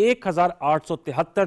1,873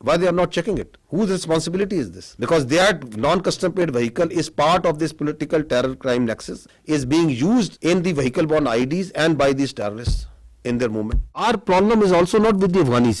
Why they are not checking it? Whose responsibility is this? Because that non-custom paid vehicle is part of this political terror crime nexus, is being used in the vehicle-borne IDs and by these terrorists in their movement. Our problem is also not with the Afghanis.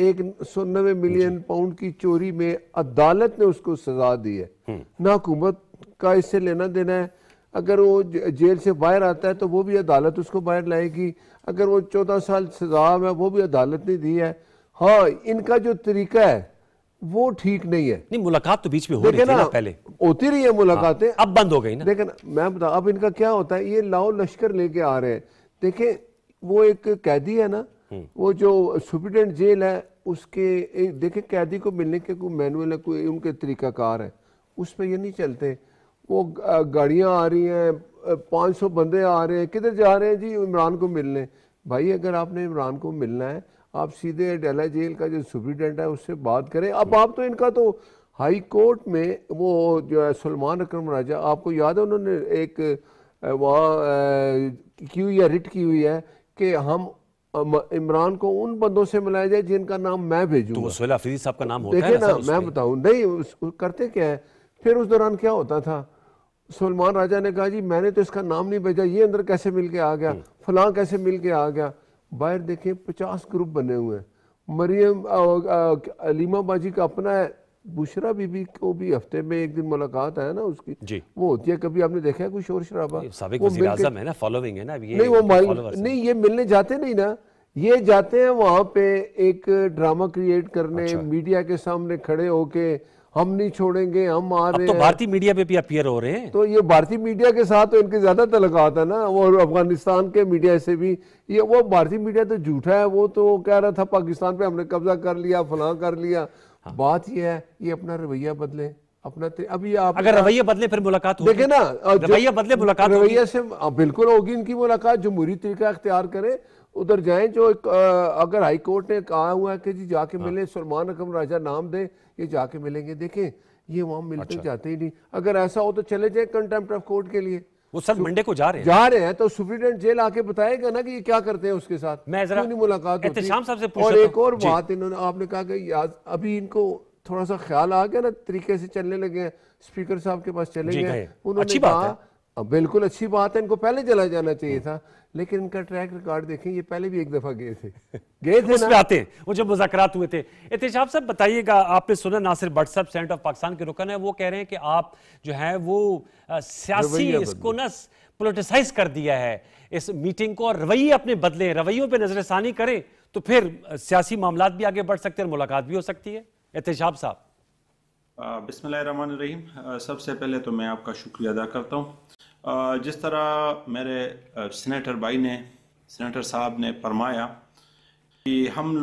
190 million pound کی چوری میں عدالت نے اس کو سزا دی ہے، نہ حکومت کا اس سے لینا دینا ہے. اگر وہ جیل سے باہر آتا ہے تو وہ بھی عدالت اس کو باہر لائے گی. اگر وہ 14 سال سزا میں وہ بھی عدالت نے دی ہے. ہاں ان کا جو طریقہ ہے وہ ٹھیک نہیں ہے. نہیں ملاقات تو بیچ میں ہو رہی تھی نا پہلے، ہوتی رہی ہے ملاقاتیں، اب بند ہو گئی نا. لیکن میں بتا اب ان کا کیا ہوتا ہے، یہ لاؤ لشکر لے کے آ رہے ہیں. دیکھیں وہ ایک قیدی ہے نا، وہ جو سپرنٹینڈنٹ جیل ہے اس کے دیکھیں قیدی کو ملنے کے کوئی مینول ہے، کوئی ان کے طریقہ کار ہے، اس پہ یہ نہیں چلتے. وہ گاڑیاں آ رہی ہیں، 500 بندے آ رہے ہیں، کدھر جا رہے ہیں جی عمران کو ملنے. بھائی اگر آپ نے عمران کو ملنا ہے آپ سیدھے ڈیلا جیل کا جو سپرنٹینڈنٹ ہے اس سے بات کریں. اب آپ تو ان کا تو ہائی کورٹ میں وہ جو ہے سلمان اکرم راجہ، آپ کو یاد ہے انہوں نے ایک وہاں کی ہوئی ہے، رٹ کی ہوئی ہے کہ ہم عمران کو ان بندوں سے ملایا جائے جن کا نام میں بھیجوں تو گا. وہ سہیل افریدی صاحب کا نام ہوتا ہے دیکھیں نا نا میں بتاؤں نہیں کرتے کیا ہے. پھر اس دوران کیا ہوتا تھا، سلمان راجہ نے کہا جی میں نے تو اس کا نام نہیں بھیجا، یہ اندر کیسے مل کے آ گیا، فلاں کیسے مل کے آ گیا. باہر دیکھیں 50 گروپ بنے ہوئے ہیں. مریم علیمہ باجی کا اپنا ہے، بشرا بی بی کو بھی ہفتے میں ایک دن ملاقات ہے نا اس کی، جی وہ ہوتی ہے. کبھی آپ نے دیکھا ہے کوئی شور شرابہ؟ سابق وزیر اعظم ہے نا، فالوونگ ہے نا. نہیں وہ نہیں یہ ملنے جاتے نہیں نا، یہ جاتے ہیں وہاں پہ ایک ڈرامہ کریٹ کرنے، میڈیا کے سامنے کھڑے ہو کے ہم نہیں چھوڑیں گے، ہم آ رہے ہیں. اب تو بھارتی میڈیا پہ بھی اپیئر ہو رہے ہیں. تو یہ بھارتی میڈیا کے ساتھ تو ان کے زیادہ تعلقات ہے نا، وہ افغانستان کے میڈیا سے بھی. یہ وہ بھارتی میڈیا تو جھوٹا ہے، وہ تو کہہ رہا تھا پاکستان پہ ہم نے قبضہ کر لیا، فلاں کر لیا. بات یہ ہے یہ اپنا رویہ بدلیں، اپنا ابھی آپ اگر رویہ بدلے پھر ملاقات ہوگی. دیکھیں نا رویہ بدلے ملاقات ہوگی. رویہ سے بالکل ہوگی ان کی ملاقات. جمہوری طریقہ اختیار کریں، ادھر جائیں. جو اگر ہائی کورٹ نے کہا ہوا ہے کہ جی جا کے ملیں، سلمان اکرم راجہ نام دے، یہ جا کے ملیں گے. دیکھیں یہ وہاں ملتے جاتے ہی نہیں. اگر ایسا ہو تو چلے جائیں کنٹیمپٹ آف کورٹ کے لیے. وہ سر منڈے کو جا رہے ہیں تو سپرنٹینڈنٹ جیل آ کے بتائے گا نا کہ یہ کیا کرتے ہیں اس کے ساتھ. میں ذرا نہیں ملاقات ہوتی. احتشام صاحب سے اور پوچھتا ایک اور ہوں. بات انہوں نے آپ نے کہا کہ ابھی ان کو تھوڑا سا خیال آ گیا نا، طریقے سے چلنے لگے ہیں. اسپیکر صاحب کے پاس چلے گئے، انہوں نے کہا بالکل اچھی بات ہے، ان کو پہلے چلا جانا چاہیے تھا. لیکن ان کا ٹریک ریکارڈ دیکھیں، یہ پہلے بھی ایک دفعہ گئے تھے اس پہ آتے ہیں وہ جو مذاکرات ہوئے تھے. احتشام صاحب بتائیے گا، آپ نے سنا ناصر بٹ صاحب سینٹ آف پاکستان کے رکن ہیں، وہ کہہ رہے ہیں کہ آپ جو ہیں وہ سیاسی اس کو نا پولیٹیسائز کر دیا ہے اس میٹنگ کو، اور رویے اپنے بدلے، رویوں پہ نظر ثانی کریں تو پھر سیاسی معاملات بھی آگے بڑھ سکتے ہیں اور ملاقات بھی ہو سکتی ہے. احتشام صاحب. بسم اللہ الرحمن الرحیم. سب سے پہلے تو میں آپ کا شکریہ ادا کرتا ہوں. جس طرح میرے سینیٹر بھائی نے، سینیٹر صاحب نے فرمایا کہ ہم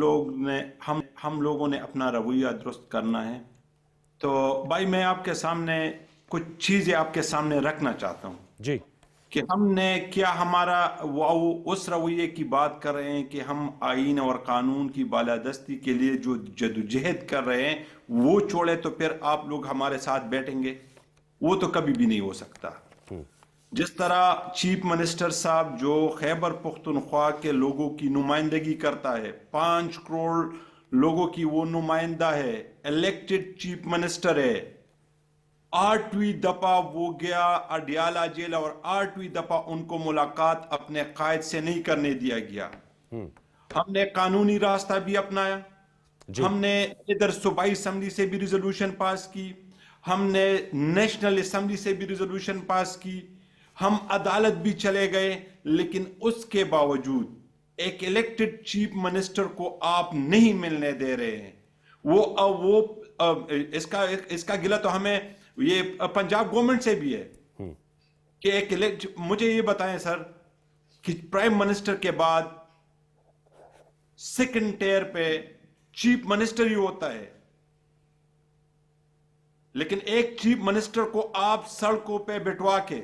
لوگوں نے اپنا رویہ درست کرنا ہے، تو بھائی میں آپ کے سامنے کچھ چیزیں آپ کے سامنے رکھنا چاہتا ہوں جی کہ ہم نے کیا ہمارا وہ اس رویے کی بات کر رہے ہیں کہ ہم آئین اور قانون کی بالادستی کے لیے جو جدوجہد کر رہے ہیں وہ چھوڑے تو پھر آپ لوگ ہمارے ساتھ بیٹھیں گے؟ وہ تو کبھی بھی نہیں ہو سکتا. جس طرح چیف منسٹر صاحب جو خیبر پختونخوا کے لوگوں کی نمائندگی کرتا ہے، 5 کروڑ لوگوں کی وہ نمائندہ ہے، الیکٹڈ چیف منسٹر ہے، 8ویں دفعہ وہ گیا اڈیالہ جیل اور 8ویں دفعہ ان کو ملاقات اپنے قائد سے نہیں کرنے دیا گیا. ہم نے قانونی راستہ بھی اپنایا، ہم نے ادھر صوبائی اسمبلی سے بھی ریزولوشن پاس کی، ہم نے نیشنل اسمبلی سے بھی ریزولوشن پاس کی، ہم عدالت بھی چلے گئے. لیکن اس کے باوجود ایک الیکٹڈ چیف منسٹر کو آپ نہیں ملنے دے رہے ہیں. وہ اس کا گلہ تو ہمیں یہ پنجاب گورنمنٹ سے بھی ہے کہ ایک مجھے یہ بتائیں سر کہ پرائم منسٹر کے بعد سیکنڈ ٹیئر پہ چیف منسٹر ہی ہوتا ہے، لیکن ایک چیف منسٹر کو آپ سڑکوں پہ بٹھوا کے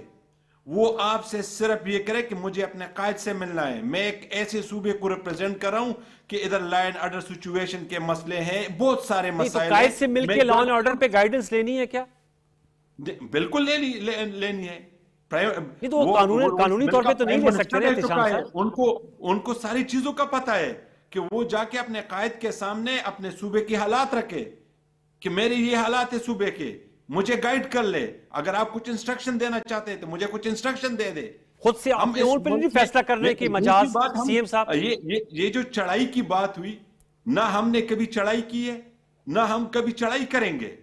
وہ آپ سے صرف یہ کرے کہ مجھے اپنے قائد سے ملنا ہے. میں ایک ایسے صوبے کو ریپرزینٹ کر رہا ہوں کہ ادھر لا اینڈ آرڈر سچویشن کے مسئلے ہیں، بہت سارے مسائل ہیں. قائد سے مل کے لا اینڈ آرڈر پہ گائیڈنس لینی ہے کیا؟ بالکل لینی ہے. قانونی طور پہ تو نہیں لے سکتے. ان کو ساری چیزوں کا پتہ ہے کہ وہ جا کے اپنے قائد کے سامنے اپنے صوبے کی حالات رکھے کہ میرے یہ حالات ہے صوبے کے، مجھے گائیڈ کر لے. اگر آپ کچھ انسٹرکشن دینا چاہتے ہیں تو مجھے کچھ انسٹرکشن دے دے. خود سے اپنے اون پر نہیں فیصلہ کرنے کی مجاز. سی ایم صاحب یہ جو چڑھائی کی بات ہوئی، نہ ہم نے کبھی چڑھائی کی ہے نہ ہم کبھی چڑھائی کریں گے.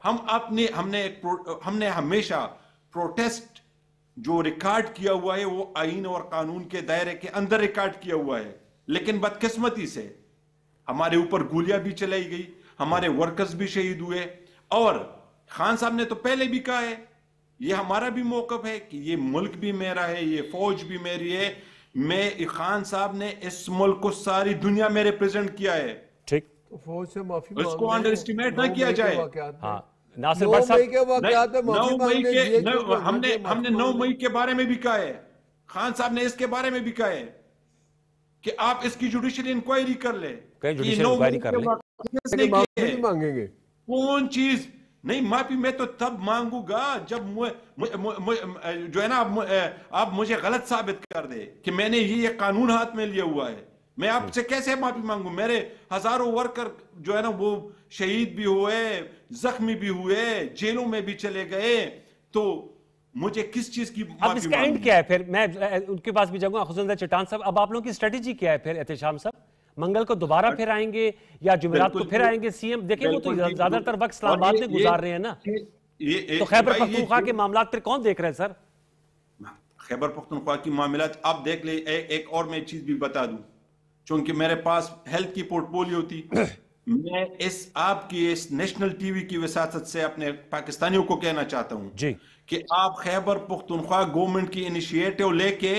ہم نے ہمیشہ پروٹیسٹ جو ریکارڈ کیا ہوا ہے وہ آئین اور قانون کے دائرے کے اندر ریکارڈ کیا ہوا ہے. لیکن بدقسمتی سے ہمارے اوپر گولیاں بھی چلائی گئی, ہمارے ورکرز بھی شہید ہوئے. اور خان صاحب نے تو پہلے بھی کہا ہے, یہ ہمارا بھی موقف ہے کہ یہ ملک بھی میرا ہے, یہ فوج بھی میری ہے. خان صاحب نے اس ملک کو ساری دنیا میں ریپریزنٹ کیا ہے. ٹھیک, فوج سے معافی اس کو انڈر اسٹیمیٹ نہ کیا جائے. ہاں ناصر بٹ صاحب, 9 مئی کے بارے میں بھی کہا ہے, خان صاحب نے اس کے بارے میں بھی کہا ہے کہ آپ اس کی جوڈیشل انکوائری کر لیں. مانگیں گے کون چیز نہیں معافی میں تو تب مانگوں گا جب جو ہے نا آپ مجھے غلط ثابت کر دے کہ میں نے یہ قانون ہاتھ میں لیا ہوا ہے. میں آپ سے کیسے معافی مانگوں؟ میرے ہزاروں ورکر جو ہے نا وہ شہید بھی ہوئے, زخمی بھی ہوئے, جیلوں میں بھی چلے گئے, تو مجھے کس چیز کی معافی اب اس کا اینڈ کیا ہے پھر؟ میں ان کے پاس بھی جاؤں گا. حسین چٹان صاحب, اب آپ لوگوں کی اسٹریٹجی کیا ہے پھر؟ احتشام صاحب, منگل کو دوبارہ پھر آئیں گے یا جمعرات کو پھر آئیں گے؟ سی ایم دیکھیں وہ تو زیادہ تر وقت اسلام آباد میں گزار رہے ہیں نا, تو خیبر پختونخوا کے معاملات پھر کون دیکھ رہے ہیں سر؟ خیبر پختونخوا کی معاملات آپ دیکھ لیں. ایک اور میں چیز بھی بتا دوں, چونکہ میرے پاس ہیلتھ کی پورٹ فولیو تھی, میں آپ کی اس نیشنل ٹی وی کی وساطت سے اپنے پاکستانیوں کو کہنا چاہتا ہوں جی کہ آپ خیبر پختونخوا گورنمنٹ کی انیشیٹو لے کے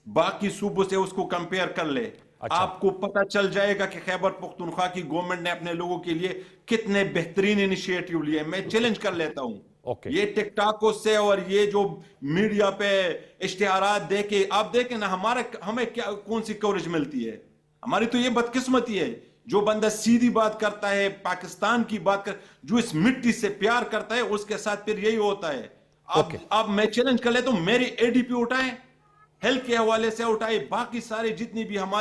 باقی صوبوں سے اس کو کمپیئر کر لے. آپ کو پتہ چل جائے گا کہ خیبر پختونخوا کی گورنمنٹ نے اپنے لوگوں کے لیے کتنے بہترین انیشیٹو لیے. میں چیلنج کر لیتا ہوں, یہ ٹک ٹاکوں سے اور یہ جو میڈیا پہ اشتہارات دے کے آپ دیکھیں نا ہمیں کون سی کوریج ملتی ہے. ہماری تو یہ بدقسمتی ہے, جو بندہ سیدھی بات کرتا ہے, پاکستان کی بات جو اس مٹی سے پیار کرتا ہے, اس کے ساتھ پھر یہی ہوتا ہے. اب میں چیلنج کر لیتا ہوں, میری اے ڈی پی اٹھائیں, ہیلتھ کے حوالے سے اٹھائے, باقی سارے جتنی بھی ہم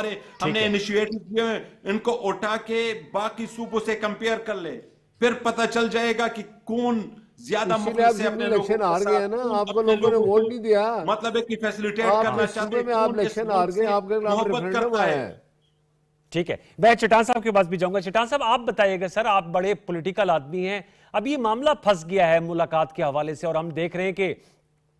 نے انیشیٹو کیے ہیں ان کو اٹھا کے باقی صوبوں سے کمپیئر کر لے, پھر پتہ چل جائے گا کہ کون زیادہ مخلص ہے اپنے لوگوں ہار گئے نا. آپ کو لوگوں نے ووٹ نہیں دیا, مطلب ہے کہ فیسیلیٹیٹ کرنا چاہتے ہیں, آپ الیکشن ہار گئے, آپ کے خلاف ریفرنڈم آیا ہے. ٹھیک ہے, میں چٹان صاحب کے پاس بھی جاؤں گا. چٹان صاحب آپ بتائیے گا, سر آپ بڑے پولیٹیکل آدمی ہیں, اب یہ معاملہ پھنس گیا ہے ملاقات کے حوالے سے, اور ہم دیکھ رہے ہیں کہ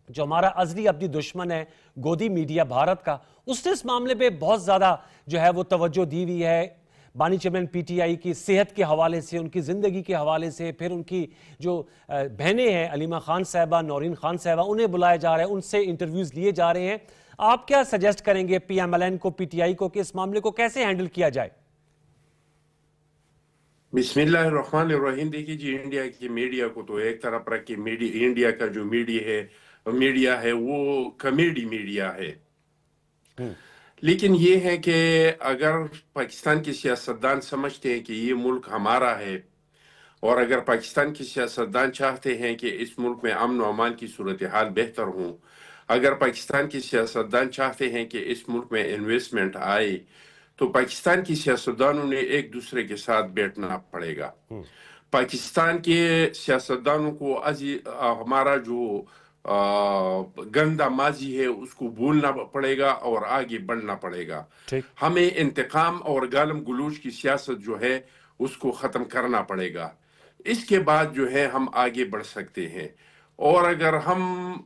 جو ہمارا ازلی اپنی دشمن ہے گودی میڈیا بھارت کا, اس نے اس معاملے پہ بہت زیادہ جو ہے وہ توجہ دی ہوئی ہے. بانی چیئرمین پی ٹی آئی کی صحت کے حوالے سے, ان کی زندگی کے حوالے سے, پھر ان کی جو بہنیں ہیں علیمہ خان صاحبہ, نورین خان صاحبہ, انہیں بلایا جا رہا ہے, ان سے انٹرویوز لیے جا رہے ہیں. آپ کیا سجیسٹ کریں گے پی ایم ایل این کو, پی ٹی آئی کو, کہ اس معاملے کو کیسے ہینڈل کیا جائے؟ بسم اللہ الرحمن الرحیم. دیکھیے جی, انڈیا کی میڈیا کو تو ایک طرف رکھ کے انڈیا کا جو میڈیا ہے وہ کامیڈی میڈیا ہے. لیکن یہ ہے کہ اگر پاکستان کے سیاستدان سمجھتے ہیں کہ یہ ملک ہمارا ہے, اور اگر پاکستان کے سیاستدان چاہتے ہیں کہ اس ملک میں امن و امان کی صورتحال بہتر ہوں, اگر پاکستان کے سیاستدان چاہتے ہیں کہ اس ملک میں انویسٹمنٹ آئے, تو پاکستان کی سیاستدانوں نے ایک دوسرے کے ساتھ بیٹھنا پڑے گا. پاکستان کے سیاستدانوں کو ہمارا جو گندا ماضی ہے اس کو بھولنا پڑے گا اور آگے بڑھنا پڑے گا. ہمیں انتقام اور گالم گلوچ کی سیاست جو ہے اس کو ختم کرنا پڑے گا. اس کے بعد جو ہے ہم آگے بڑھ سکتے ہیں. اور اگر ہم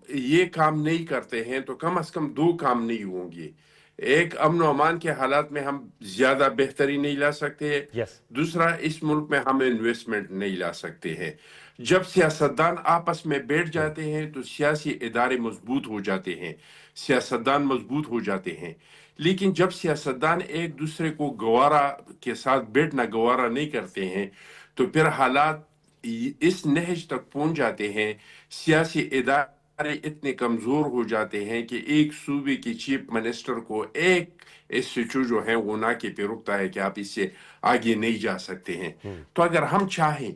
یہ کام نہیں کرتے ہیں تو کم از کم 2 کام نہیں ہوں گے. ایک, امن و امان کے حالات میں ہم زیادہ بہتری نہیں لا سکتے. دوسرا, اس ملک میں ہم انویسٹمنٹ نہیں لا سکتے ہیں. جب سیاستدان آپس میں بیٹھ جاتے ہیں تو سیاسی ادارے مضبوط ہو جاتے ہیں, سیاستدان مضبوط ہو جاتے ہیں. لیکن جب سیاستدان ایک دوسرے کو گوارا کے ساتھ بیٹھنا گوارا نہیں کرتے ہیں تو پھر حالات اس نہج تک پہنچ جاتے ہیں, سیاسی ادارے اتنے کمزور ہو جاتے ہیں کہ ایک صوبے کی چیف منسٹر کو ایک ایسیچو جو ہے وہ ناکے پہ رکتا ہے کہ آپ اس سے آگے نہیں جا سکتے ہیں. تو اگر ہم چاہیں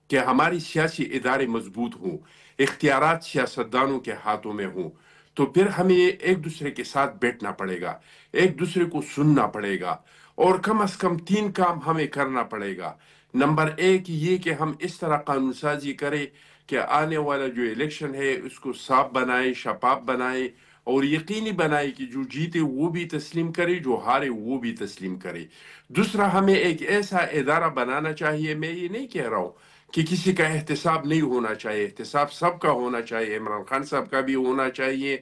کہ ہماری سیاسی ادارے مضبوط ہوں, اختیارات سیاستدانوں کے ہاتھوں میں ہوں, تو پھر ہمیں ایک دوسرے کے ساتھ بیٹھنا پڑے گا, ایک دوسرے کو سننا پڑے گا, اور کم از کم 3 کام ہمیں کرنا پڑے گا. نمبر 1 یہ کہ ہم اس طرح قانون سازی کریں کہ آنے والا جو الیکشن ہے اس کو صاف بنائے, شفاف بنائے, اور یقینی بنائے کہ جو جیتے وہ بھی تسلیم کرے، جو ہارے وہ بھی تسلیم کرے۔ دوسرا، ہمیں ایک ایسا ادارہ بنانا چاہیے، میں یہ نہیں کہہ رہا ہوں کہ کسی کا احتساب نہیں ہونا چاہیے، احتساب سب کا ہونا چاہیے، عمران خان صاحب کا بھی ہونا چاہیے،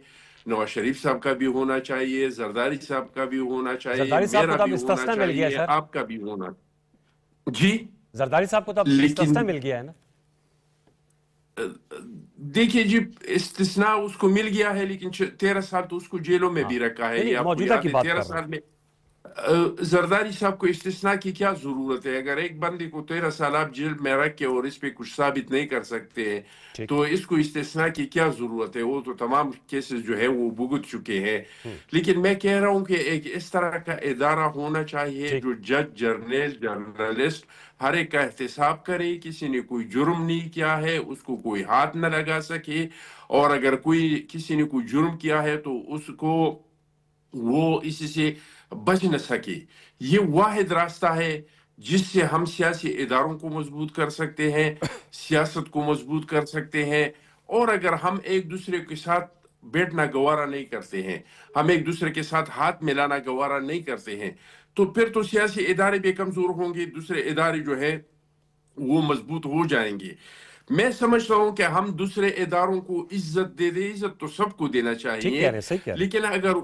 نواز شریف صاحب کا بھی ہونا چاہیے، زرداری صاحب کا بھی ہونا چاہیے، زرداری صاحب کو میرا تو اب بھی ہونا استثنا مل گیا ہے چاہیے، سر، آپ کا بھی ہونا۔ جی زرداری صاحب کو تو اب لیکن استثنا مل گیا ہے نا؟ دیکھیے جی، استثناء اس کو مل گیا ہے، لیکن 13 سال تو اس کو جیلوں میں بھی رکھا ہے، یہ آپ کو موجودہ یاد کی ہے؟ بات 13 کر رہا سال میں زرداری صاحب کو استثناء کی کیا ضرورت ہے؟ اگر ایک بندے کو 13 سال آپ جیل میں رکھ کے اور اس پہ کچھ ثابت نہیں کر سکتے ہیں تو اس کو استثناء کی کیا ضرورت ہے؟ وہ تو تمام کیسز جو ہے وہ بھگت چکے ہیں۔ لیکن میں کہہ رہا ہوں کہ ایک اس طرح کا ادارہ ہونا چاہیے جو جج، جرنلسٹ ہر ایک کا احتساب کرے، کسی نے کوئی جرم نہیں کیا ہے اس کو کوئی ہاتھ نہ لگا سکے، اور اگر کسی نے کوئی جرم کیا ہے تو اس کو وہ اسی سے بچ نہ سکے۔ یہ واحد راستہ ہے جس سے ہم سیاسی اداروں کو مضبوط کر سکتے ہیں، سیاست کو مضبوط کر سکتے ہیں۔ اور اگر ہم ایک دوسرے کے ساتھ بیٹھنا گوارا نہیں کرتے ہیں، ہم ایک دوسرے کے ساتھ ہاتھ ملانا گوارا نہیں کرتے ہیں، تو پھر تو سیاسی ادارے بھی کمزور ہوں گے، دوسرے ادارے جو ہے وہ مضبوط ہو جائیں گے۔ میں سمجھتا ہوں کہ ہم دوسرے اداروں کو عزت دے دیں، عزت تو سب کو دینا ٹھیک کہہ چاہیے، رہے ہیں، صحیح کہہ رہے ہیں۔ لیکن اگر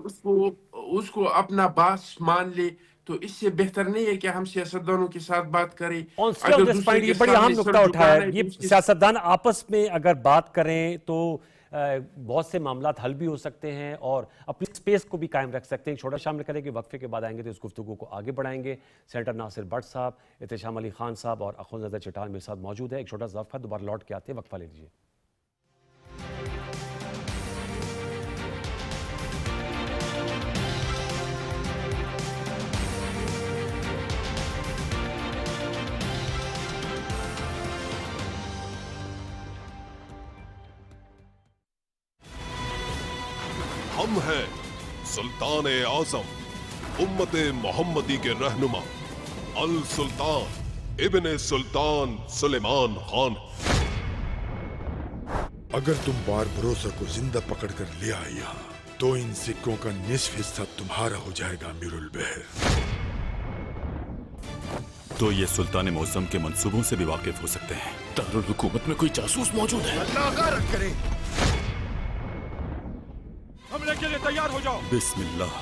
اس کو اپنا باس مان لے تو اس سے بہتر نہیں ہے کہ ہم سیاستدانوں کے ساتھ بات کریں۔ آن اسٹے آف اگر دس دوسرے پوائنٹ کے یہ بڑی سامنے اہم سر نکتہ اٹھایا جھکانا ہے، ہے تو یہ اس کے سیاستدان آپس میں اگر بات کریں تو بہت سے معاملات حل بھی ہو سکتے ہیں اور اپنی سپیس کو بھی قائم رکھ سکتے ہیں۔ چھوٹا شامل کریں کہ وقفے کے بعد آئیں گے تو اس گفتگو کو آگے بڑھائیں گے۔ سینیٹر ناصر بٹ صاحب، احتشام علی خان صاحب اور اخوندزادہ چٹان میرے ساتھ موجود ہیں۔ ایک چھوٹا سا وقفہ، دوبارہ لوٹ کے آتے ہیں، وقفہ لے لیجیے۔ ہم ہیں سلطان اعظم امت محمدی کے رہنما السلطان ابن سلطان سلیمان خان۔ اگر تم باربروسا کو زندہ پکڑ کر لے آئے یہاں تو ان سکوں کا نصف حصہ تمہارا ہو جائے گا امیر البحر۔ تو یہ سلطان معظم کے منصوبوں سے بھی واقف ہو سکتے ہیں۔ دارالحکومت میں کوئی جاسوس موجود ہے؟ اللہ غارت کرے۔ حملے کے لیے تیار ہو جاؤ۔ بسم اللہ۔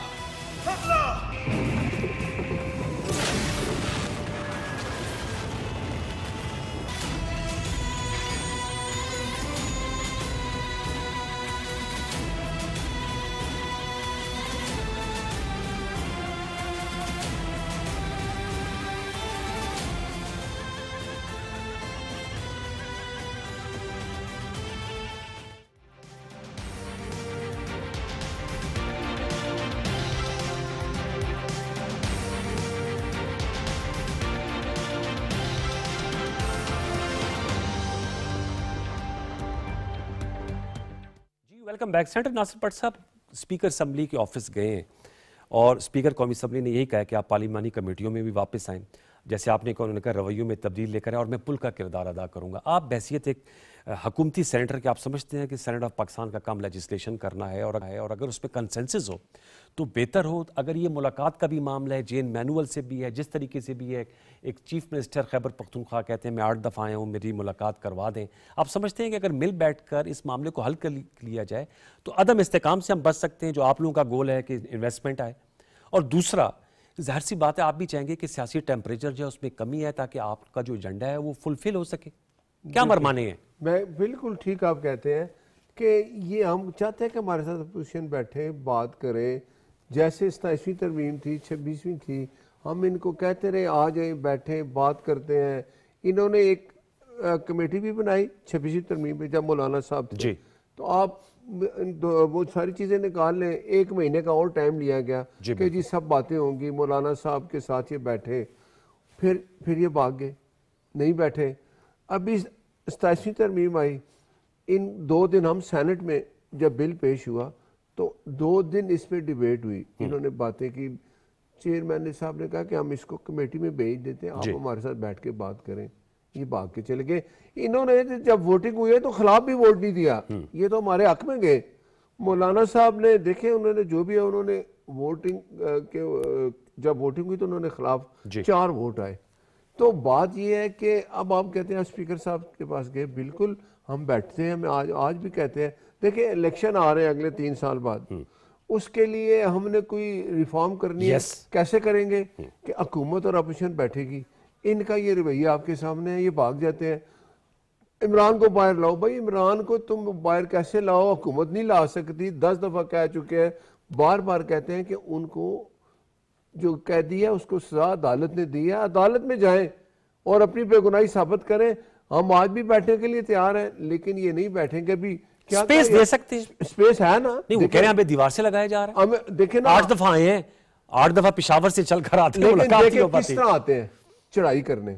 Welcome back. Senator Nasir Butt صاحب اسپیکر اسمبلی کے آفس گئے ہیں اور اسپیکر قومی اسمبلی نے یہی کہا کہ آپ پارلیمانی کمیٹیوں میں بھی واپس آئیں، جیسے آپ نے کہا، انہوں نے کہا رویوں میں تبدیل لے کر آئیں اور میں پل کا کردار ادا کروں گا۔ آپ بحیثیت ایک حکومتی سینیٹر کے آپ سمجھتے ہیں کہ سینیٹ آف پاکستان کا کام لیجسلیشن کرنا ہے اور اگر اس پہ کنسنسس ہو تو بہتر ہو؟ اگر یہ ملاقات کا بھی معاملہ ہے، جین مینول سے بھی ہے، جس طریقے سے بھی ہے، ایک چیف منسٹر خیبر پختونخوا کہتے ہیں میں 8 دفعہ آیا ہوں، میری ملاقات کروا دیں، آپ سمجھتے ہیں کہ اگر مل بیٹھ کر اس معاملے کو حل کر لیا جائے تو عدم استحکام سے ہم بچ سکتے ہیں، جو آپ لوگوں کا گول ہے کہ انویسٹمنٹ آئے؟ اور دوسرا، ظاہر سی بات ہے آپ بھی چاہیں گے کہ سیاسی ٹیمپریچر جو ہے اس میں کمی ہے تاکہ آپ کا جو ایجنڈا ہے وہ فلفل ہو سکے، کیا مرمانے ہیں؟ میں بالکل ٹھیک آپ کہتے ہیں کہ یہ ہم چاہتے ہیں کہ ہمارے ساتھ اپوزیشن بیٹھے بات کریں، جیسے 27ویں ترمیم تھی، 26ویں تھی، ہم ان کو کہتے رہے آ جائیں، بیٹھیں، بات کرتے ہیں۔ انہوں نے ایک کمیٹی بھی بنائی 26ویں ترمیم پہ جب مولانا صاحب تھے، تو آپ وہ ساری چیزیں نکال لیں، 1 مہینے کا اور ٹائم لیا گیا کہ جی سب باتیں ہوں گی، مولانا صاحب کے ساتھ یہ بیٹھے، پھر یہ بھاگ گئے، نہیں بیٹھے۔ ابھی 27ویں ترمیم آئی، ان 2 دن ہم سینٹ میں جب بل پیش ہوا تو 2 دن اس پہ ڈیبیٹ ہوئی، انہوں نے باتیں کی، چیئرمین صاحب نے کہا کہ ہم اس کو کمیٹی میں بھیج دیتے ہیں، آپ ہمارے ساتھ بیٹھ کے بات کریں، یہ بھاگ کے چلے گئے۔ انہوں نے جب ووٹنگ ہوئی ہے تو خلاف بھی ووٹ نہیں دیا، یہ تو ہمارے حق میں گئے، مولانا صاحب نے دیکھیں انہوں نے جو بھی ہے انہوں نے ووٹنگ کے جب ووٹنگ ہوئی تو انہوں نے خلاف 4 ووٹ آئے. تو بات یہ ہے کہ اب آپ کہتے ہیں اسپیکر صاحب کے پاس گئے, بالکل ہم بیٹھتے ہیں, ہمیں آج بھی کہتے ہیں دیکھیں الیکشن آ رہے ہیں اگلے 3 سال بعد, اس کے لیے ہم نے کوئی ریفارم کرنی ہے, کیسے کریں گے کہ حکومت اور اپوزیشن بیٹھے گی. ان کا یہ رویہ آپ کے سامنے ہے, یہ بھاگ جاتے ہیں عمران کو باہر لاؤ. بھائی عمران کو تم باہر کیسے لاؤ, حکومت نہیں لا سکتی, 10 دفعہ کہہ چکے ہیں, بار بار کہتے ہیں کہ ان کو جو قیدی ہے اس کو سزا عدالت نے دی ہے, عدالت میں جائیں اور اپنی بے گناہی ثابت کریں. ہم آج بھی بیٹھنے کے لیے تیار ہیں, لیکن یہ نہیں بیٹھیں گے. بھی کیا سپیس دے سکتے ہیں, سپیس ہے نا, نہیں وہ کہہ رہے ہیں ہمیں دیوار سے لگائے جا رہا ہے. دیکھیں نا 8 دفعہ آئے ہیں, 8 دفعہ پشاور سے چل کر آتے ہیں, لیکن ملاقات دیکھیں نہیں ہو کس پاتی. طرح آتے ہیں چڑھائی کرنے.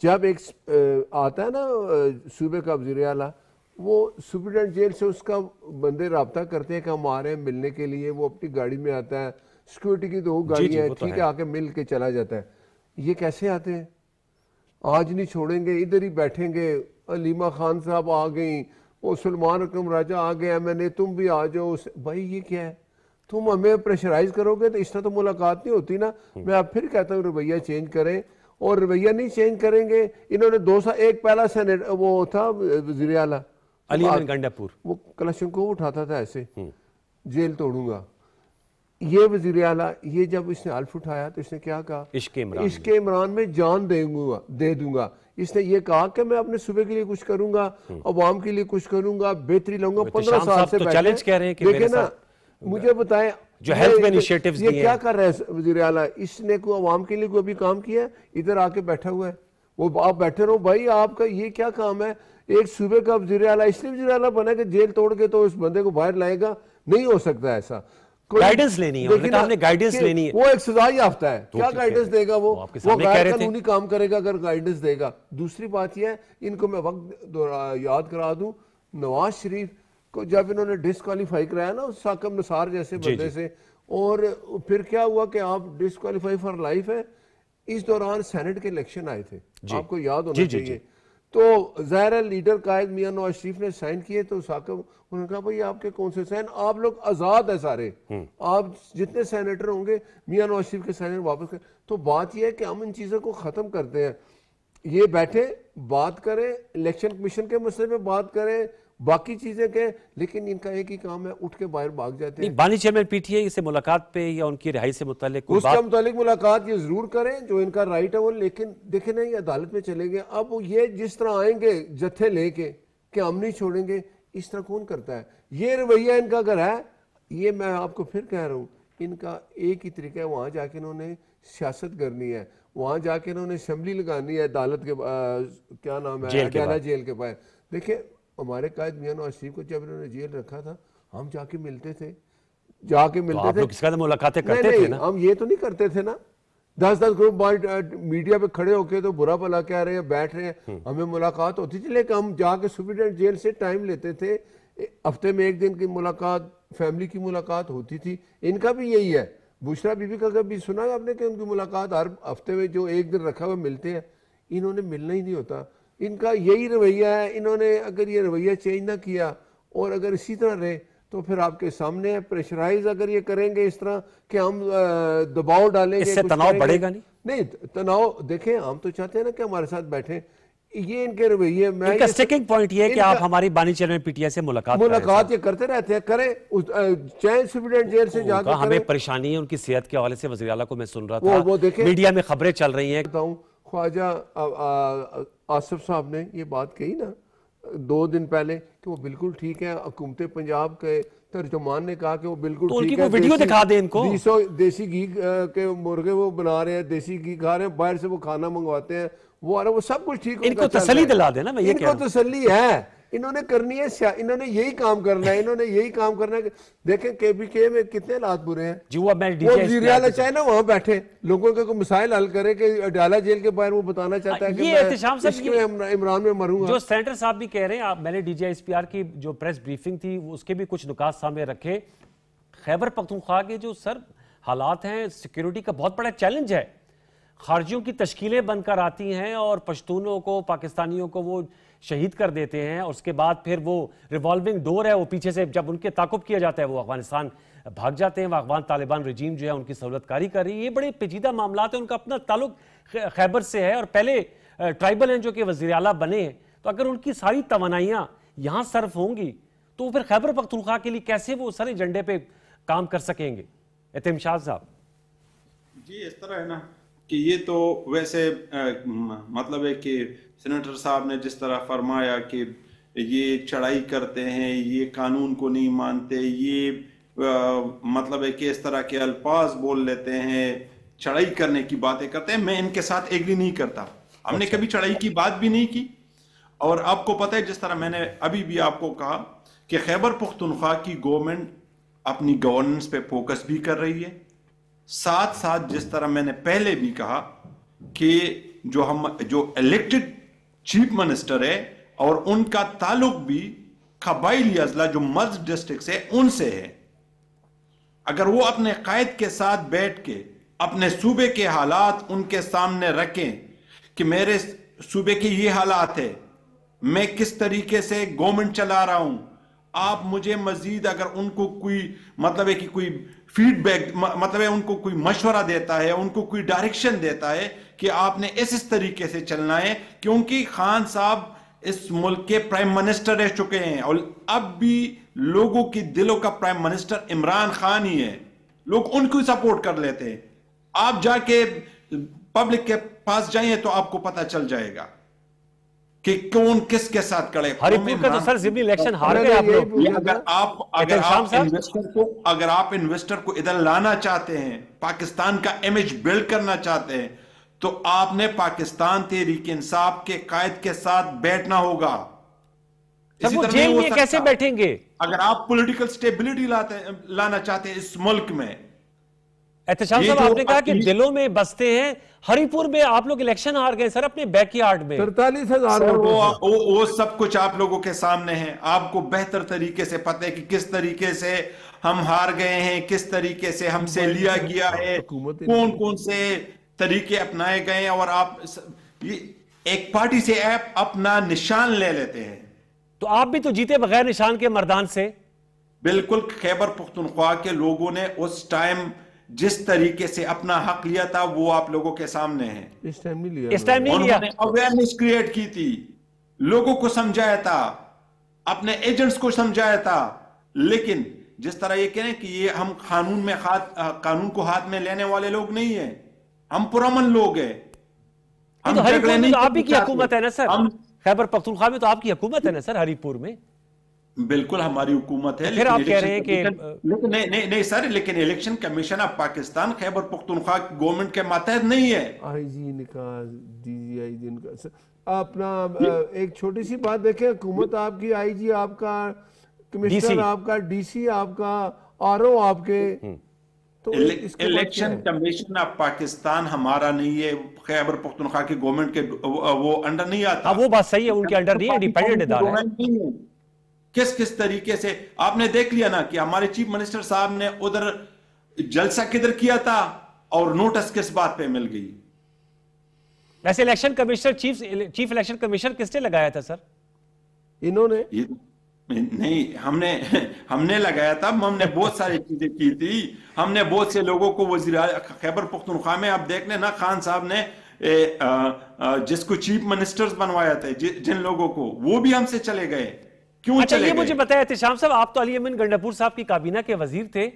جب ایک آتا ہے نا صوبے کا وزیر اعلیٰ, وہ سپرنٹینڈنٹ جیل سے اس کا بندے رابطہ کرتے ہیں کہ ہم آ رہے ہیں ملنے کے لیے, وہ اپنی گاڑی میں آتا ہے, سیکورٹی کی 2 گاڑیاں ہیں, ٹھیک ہے, آ کے مل کے چلا جاتا ہے. یہ کیسے آتے ہیں, آج نہیں چھوڑیں گے, ادھر ہی بیٹھیں گے. علیمہ خان صاحب آ گئیں, وہ سلمان اکرم راجہ آ گئے, MNA تم بھی آ جاؤ. بھائی یہ کیا ہے, تم ہمیں پریشرائز کرو گے تو اس طرح تو ملاقات نہیں ہوتی نا. میں اب پھر کہتا ہوں رویہ چینج کریں, اور رویہ نہیں چینج کریں گے. انہوں نے 2 سال, ایک پہلا سینیٹ وہ تھا وزیر اعلیٰ علی احمد گنڈاپور, وہ کلاشنکوف اٹھاتا تھا ایسے, جیل توڑوں گا. یہ وزیر اعلیٰ, یہ جب اس نے حلف اٹھایا تو اس نے کیا کہا, عشق عمران میں جان دے دوں گا. اس نے یہ کہا کہ میں اپنے صوبے کے لیے کچھ کروں گا, عوام کے لیے کچھ کروں گا, بہتری لاؤں گا. 15 سال سے چیلنج کہہ رہے ہیں کہ دیکھیں نا, مجھے بتائیں جو ہیلتھ میں انیشیٹیوز یہ کیا کر رہا ہے وزیر اعلیٰ, اس نے کوئی عوام کے لیے کوئی بھی کام کیا ہے؟ ادھر آ کے بیٹھا ہوا ہے. وہ آپ بیٹھے رہو بھائی, آپ کا یہ کیا کام ہے؟ ایک صوبے کا وزیر اعلیٰ اس لیے وزیر اعلیٰ بنا کہ جیل توڑ کے تو اس بندے کو باہر لائے گا, نہیں ہو سکتا ایسا. گائیڈنس لینی ہے, ہم نے گائیڈنس لینی ہے. وہ ایک سزا یافتہ ہے, کیا گائیڈنس دے گا وہ غیر قانونی کام کرے گا اگر گائیڈنس دے گا. دوسری بات یہ ہے, ان کو میں وقت یاد کرا دوں, نواز شریف کو جب انہوں نے ڈسکوالیفائی کرایا نا ساکم نثار جیسے بندے سے, اور پھر کیا ہوا کہ آپ ڈسکوالیفائی فار لائف ہے. اس دوران سینٹ کے الیکشن آئے تھے, آپ کو یاد ہونا چاہیے. تو ظاہر لیڈر قائد میاں نواز شریف نے سائن کیے, تو ساکم انہوں نے کہا بھائی آپ کے کون سے سائن, آپ لوگ آزاد ہیں سارے, آپ جتنے سینیٹر ہوں گے میاں نواز شریف کے سائن واپس کریں. تو بات یہ ہے کہ ہم ان چیزوں کو ختم کرتے ہیں. یہ بیٹھے بات کریں, الیکشن کمیشن کے مسئلے میں بات کریں, باقی چیزیں کہیں, لیکن ان کا ایک ہی کام ہے, اٹھ کے باہر بھاگ جاتے ہیں. بانی چیئرمین PTI سے ملاقات پہ یا ان کی رہائی سے متعلق اس کا متعلق ملاقات یہ ضرور کریں جو ان کا رائٹ ہے وہ, لیکن دیکھیں نا یہ عدالت میں چلے گئے. اب یہ جس طرح آئیں گے جتھے لے کے کہ ہم نہیں چھوڑیں گے, اس طرح کون کرتا ہے؟ یہ رویہ ان کا اگر ہے, یہ میں آپ کو پھر کہہ رہا ہوں, ان کا ایک ہی طریقہ ہے, وہاں جا کے انہوں نے سیاست کرنی ہے, وہاں جا کے انہوں نے اسمبلی لگانی ہے عدالت کے کیا نام ہے اڈیالہ جیل کے باہر. دیکھیں ہمارے قائد میاں نواز شریف کو جب انہوں نے جیل رکھا تھا, ہم جا کے ملتے تھے, کس کا ملاقاتیں کرتے تھے نا, ہم یہ تو نہیں کرتے تھے نا. 10 گروپ میڈیا پہ کھڑے ہو کے تو برا بھلا کہہ رہے ہیں, بیٹھ رہے ہیں, ہمیں ملاقات ہوتی تھی, لیکن ہم جا کے سپرنٹینڈنٹ جیل سے ٹائم لیتے تھے, ہفتے میں 1 دن کی ملاقات, فیملی کی ملاقات ہوتی تھی. ان کا بھی یہی ہے. بشرا بی بی کا کبھی سنا ہے آپ نے کہ ان کی ملاقات ہر ہفتے میں جو 1 دن رکھا ہوا ملتے ہیں؟ انہوں نے ملنا ہی نہیں ہوتا. ان کا یہی رویہ ہے. انہوں نے اگر یہ رویہ چینج نہ کیا اور اگر اسی طرح رہے تو پھر آپ کے سامنے پریشرائز اگر یہ کریں گے اس طرح کہ ہم دباؤ ڈالیں گے, اس سے تناؤ بڑھے گا نہیں تناؤ. دیکھیں ہم تو چاہتے ہیں نا کہ ہمارے ساتھ بیٹھیں, یہ ان کے رویے. ان کا سٹیکنگ پوائنٹ یہ ہے کہ آپ ہماری بانی چیئرمین PTI سے ملاقات یہ کرتے رہتے ہیں, کریں چین سپرنٹینڈنٹ جیل سے جا کے. ہمیں پریشانی ہے ان کی صحت کے حوالے سے. وزیر اعلیٰ کو میں سن رہا تھا, میڈیا میں خبریں چل رہی ہیں. خواجہ آصف صاحب نے یہ بات کہی نا 2 دن پہلے کہ وہ بالکل ٹھیک ہے. حکومت پنجاب کے ترجمان نے کہا کہ وہ بالکل ٹھیک ہے. ویڈیو دکھا دیں ان کو, دیسی گھی کے مرغے وہ بنا رہے ہیں, دیسی گھی کھا رہے ہیں, باہر سے وہ کھانا منگواتے ہیں, وہ سب کچھ ٹھیک. ان کو تسلی دلا دینا, میں یہ کہہ رہا ہوں. ان کو تسلی ہے, انہوں نے کرنی ہے, انہوں نے یہی کام کرنا ہے, انہوں نے یہی کام کرنا ہے. دیکھیں KPK میں کتنے حالات برے ہیں. وہ وزیر اعلیٰ چاہے نا وہاں بیٹھے لوگوں کے کوئی مسائل حل کرے کہ اڈیالہ جیل کے باہر وہ بتانا چاہتا ہے کہ میں عمران میں مروں گا. جو سینیٹر صاحب بھی کہہ رہے ہیں, میں نے DGI SPR کی جو پریس بریفنگ تھی اس کے بھی کچھ نکات سامنے رکھے. خیبر پختونخوا کے جو حالات ہیں, سیکیورٹی کا بہت بڑا چیلنج ہے. خارجیوں کی تشکیلیں بن کر آتی ہیں اور پشتونوں کو، پاکستانیوں کو وہ شہید کر دیتے ہیں، اور اس کے بعد پھر وہ ریوالونگ ڈور ہے، وہ پیچھے سے جب ان کے تعاقب کیا جاتا ہے وہ افغانستان بھاگ جاتے ہیں. وہ افغان طالبان رجیم جو ہے ان کی سہولت کاری کر رہی ہے. یہ بڑے پیچیدہ معاملات ہیں. ان کا اپنا تعلق خیبر سے ہے اور پہلے ٹرائبل ہیں جو کہ وزیر اعلیٰ بنے ہیں. تو اگر ان کی ساری توانائیاں یہاں صرف ہوں گی تو پھر خیبر پختونخوا کے لیے کیسے وہ سارے ایجنڈے پہ کام کر سکیں گے؟ اعتماد صاحب جی اس طرح ہے نا کہ یہ تو ویسے مطلب ہے کہ سینیٹر صاحب نے جس طرح فرمایا کہ یہ چڑھائی کرتے ہیں، یہ قانون کو نہیں مانتے، یہ مطلب ہے کہ اس طرح کے الفاظ بول لیتے ہیں، چڑھائی کرنے کی باتیں کرتے ہیں، میں ان کے ساتھ ایگری نہیں کرتا. ہم نے کبھی چڑھائی کی بات بھی نہیں کی. اور آپ کو پتہ ہے جس طرح میں نے ابھی بھی آپ کو کہا کہ خیبر پختونخوا کی گورنمنٹ اپنی گورننس پہ فوکس بھی کر رہی ہے، ساتھ ساتھ جس طرح میں نے پہلے بھی کہا کہ جو الیکٹڈ چیف منسٹر ہے اور ان کا تعلق بھی قبائلی اضلاع جو مرز ڈسٹرکٹ سے ان سے ہے. اگر وہ اپنے قائد کے ساتھ بیٹھ کے اپنے صوبے کے حالات ان کے سامنے رکھیں کہ میرے صوبے کے یہ حالات ہے، میں کس طریقے سے گورنمنٹ چلا رہا ہوں، آپ مجھے مزید اگر ان کو کوئی مطلب ہے کہ کوئی فیڈ بیک مطلب ہے ان کو کوئی مشورہ دیتا ہے، ان کو کوئی ڈائریکشن دیتا ہے کہ آپ نے اس طریقے سے چلنا ہے، کیونکہ خان صاحب اس ملک کے پرائم منسٹر رہ چکے ہیں اور اب بھی لوگوں کی دلوں کا پرائم منسٹر عمران خان ہی ہے، لوگ ان کو سپورٹ کر لیتے ہیں. آپ جا کے پبلک کے پاس جائیں تو آپ کو پتہ چل جائے گا کہ کون کس کے ساتھ کڑے. ہری پور کا تو سر ضمنی الیکشن ہار گئے آپ لوگ. اگر آپ انویسٹر کو ادھر لانا چاہتے ہیں، پاکستان کا امیج بلڈ کرنا چاہتے ہیں، تو آپ نے پاکستان تحریک انصاف کے قائد کے ساتھ بیٹھنا ہوگا. سر وہ جیل میں کیسے بیٹھیں گے؟ اگر آپ پولیٹیکل سٹیبلٹی لانا چاہتے ہیں اس ملک میں. احتشام صاحب آپ نے کہا کہ دلوں میں بستے ہیں، ہری پور میں آپ لوگ الیکشن ہار گئے سر اپنے بیک یارڈ میں. 43,000 وہ سب کچھ آپ لوگوں کے سامنے ہے. آپ کو بہتر طریقے سے پتہ ہے کہ کس طریقے سے ہم ہار گئے ہیں، کس طریقے سے ہم سے لیا گیا ہے، کون کون سے طریقے اپنائے گئے ہیں. اور آپ ایک پارٹی سے اپنا نشان لے لیتے ہیں. تو آپ بھی تو جیتے بغیر نشان کے مردان سے. بالکل. خیبر پختونخوا کے لوگوں نے اس ٹائم جس طریقے سے اپنا حق لیا تھا وہ آپ لوگوں کے سامنے ہے. اس ٹائم نہیں لیا. انہوں نے اویئرنس کریٹ کی تھی، لوگوں کو سمجھایا تھا، اپنے ایجنٹس کو سمجھایا تھا. لیکن جس طرح یہ کہیں کہ یہ ہم قانون کو ہاتھ میں لینے والے لوگ نہیں ہیں، ہم پرامن لوگ ہیں. ہری پور میں تو آپ ہی کی حکومت ہے نا سر، خیبر پختونخوا میں تو آپ کی حکومت ہے نا سر ہری پور میں. بالکل ہماری حکومت ہے. پھر آپ کہہ رہے ہیں کہ نہیں سر، لیکن election commission of Pakistan Khyber Pakhtunkhwa government کے ماتحت نہیں ہے. آئی جی نے کہا DGI جن کا اپنا ایک چھوٹی سی بات دیکھیں، حکومت آپ کی، آئی جی آپ کا، کمشنر آپ کا، DC آپ کا، RO آپ کے. الیکشن کمیشن آف پاکستان ہمارا نہیں ہے، خیبر پختونخوا کی گورنمنٹ کے وہ انڈر نہیں آتا. وہ بات صحیح ہے، ان کے انڈر نہیں ہے، ڈیپینڈنٹ ادارہ ہے. کس طریقے سے آپ نے دیکھ لیا نا کہ ہمارے چیف منسٹر صاحب نے ادھر جلسہ کدھر کیا تھا اور نوٹس کس بات پہ مل گئی. ویسے election commissioner chief election commissioner کس نے لگایا تھا سر؟ انہوں نے نہیں، ہم نے لگایا تھا. ہم نے بہت ساری چیزیں کی تھی. ہم نے بہت سے لوگوں کو وزیر خیبر پختونخوا میں آپ دیکھ لیں نا، خان صاحب نے جس کو چیف منسٹرز بنوایا تھا، جن لوگوں کو، وہ بھی ہم سے چلے گئے. اچھا یہ مجھے بتایا احتشام صاحب، آپ تو علی امین گنڈاپور صاحب کی کابینہ کے وزیر تھے،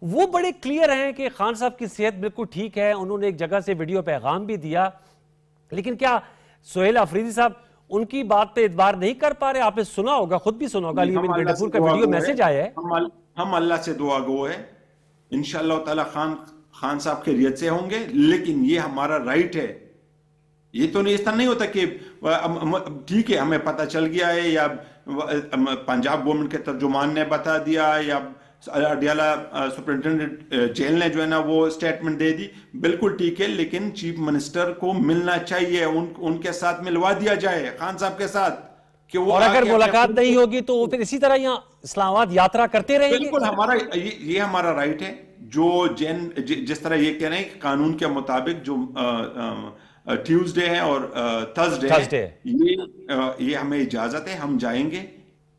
وہ بڑے کلیئر ہیں کہ خان صاحب کی صحت بالکل ٹھیک ہے. انہوں نے ایک جگہ سے ویڈیو پیغام بھی دیا، لیکن کیا سہیل آفریدی صاحب ان کی بات پہ اعتبار نہیں کر پا رہے؟ آپ نے سنا ہوگا، خود بھی سنا ہوگا، علی امین گنڈاپور کا ویڈیو میسج آیا ہے. ہم اللہ سے دعا گو ہے، انشاءاللہ تعالی خان صاحب خیریت سے ہوں گے. لیکن یہ ہمارا رائٹ ہے. یہ تو نہیں، اس طرح نہیں ہوتا کہ ٹھیک ہے ہمیں پتہ چل گیا ہے، یا پنجاب گورنمنٹ کے ترجمان نے بتا دیا، یا اڈیالہ سپرنٹینڈنٹ جیل نے جو ہے نا وہ سٹیٹمنٹ دے دی. بالکل ٹھیک ہے، لیکن چیف منسٹر کو ملنا چاہیے، ان کے ساتھ ملوا دیا جائے، خان صاحب کے ساتھ. کہ وہ اور اگر ملاقات نہیں ہوگی تو پھر اسی طرح یہاں اسلام آباد یاترا کرتے رہیں گے. بالکل، یہ ہمارا رائٹ ہے. جو جس طرح یہ کہہ رہے ہیں کہ قانون کے مطابق جو ٹیوزڈے ہے اور تھرسڈے ہے یہ ہمیں اجازت ہے, ہم جائیں گے.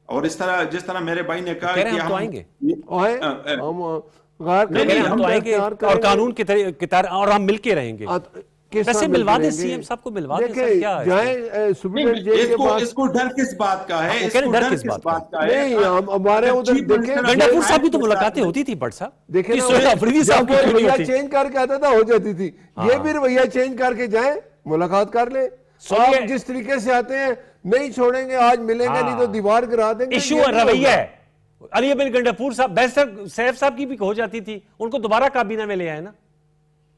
اور اس طرح جس طرح میرے بھائی نے کہا کہ ہم آئیں گے اور قانون کی طرح اور ہم مل کے رہیں گے. کیسے ملوا دیں سی ایم صاحب کو, ملوا دیں سر, کیا ہے اس کو ڈر کس بات کا ہے, ڈر کس بات کا ہے؟ نہیں ہمارے ادھر دیکھیں گنڈاپور صاحب کی تو ملاقاتیں ہوتی تھی بٹ صاحب, دیکھیں جب وہ رویہ چینج کر کے آتا تھا ہو جاتی تھی, یہ بھی رویہ چینج کر کے جائیں ملاقات کر لیں. آپ جس طریقے سے آتے ہیں نہیں چھوڑیں گے, آج ملیں گے نہیں تو دیوار گرا دیں گے. ایشو رویہ ہے. علی بن گنڈاپور صاحب بیرسٹر سیف صاحب کی بھی ہو جاتی تھی, ان کو دوبارہ کابینہ میں لے آئے نا.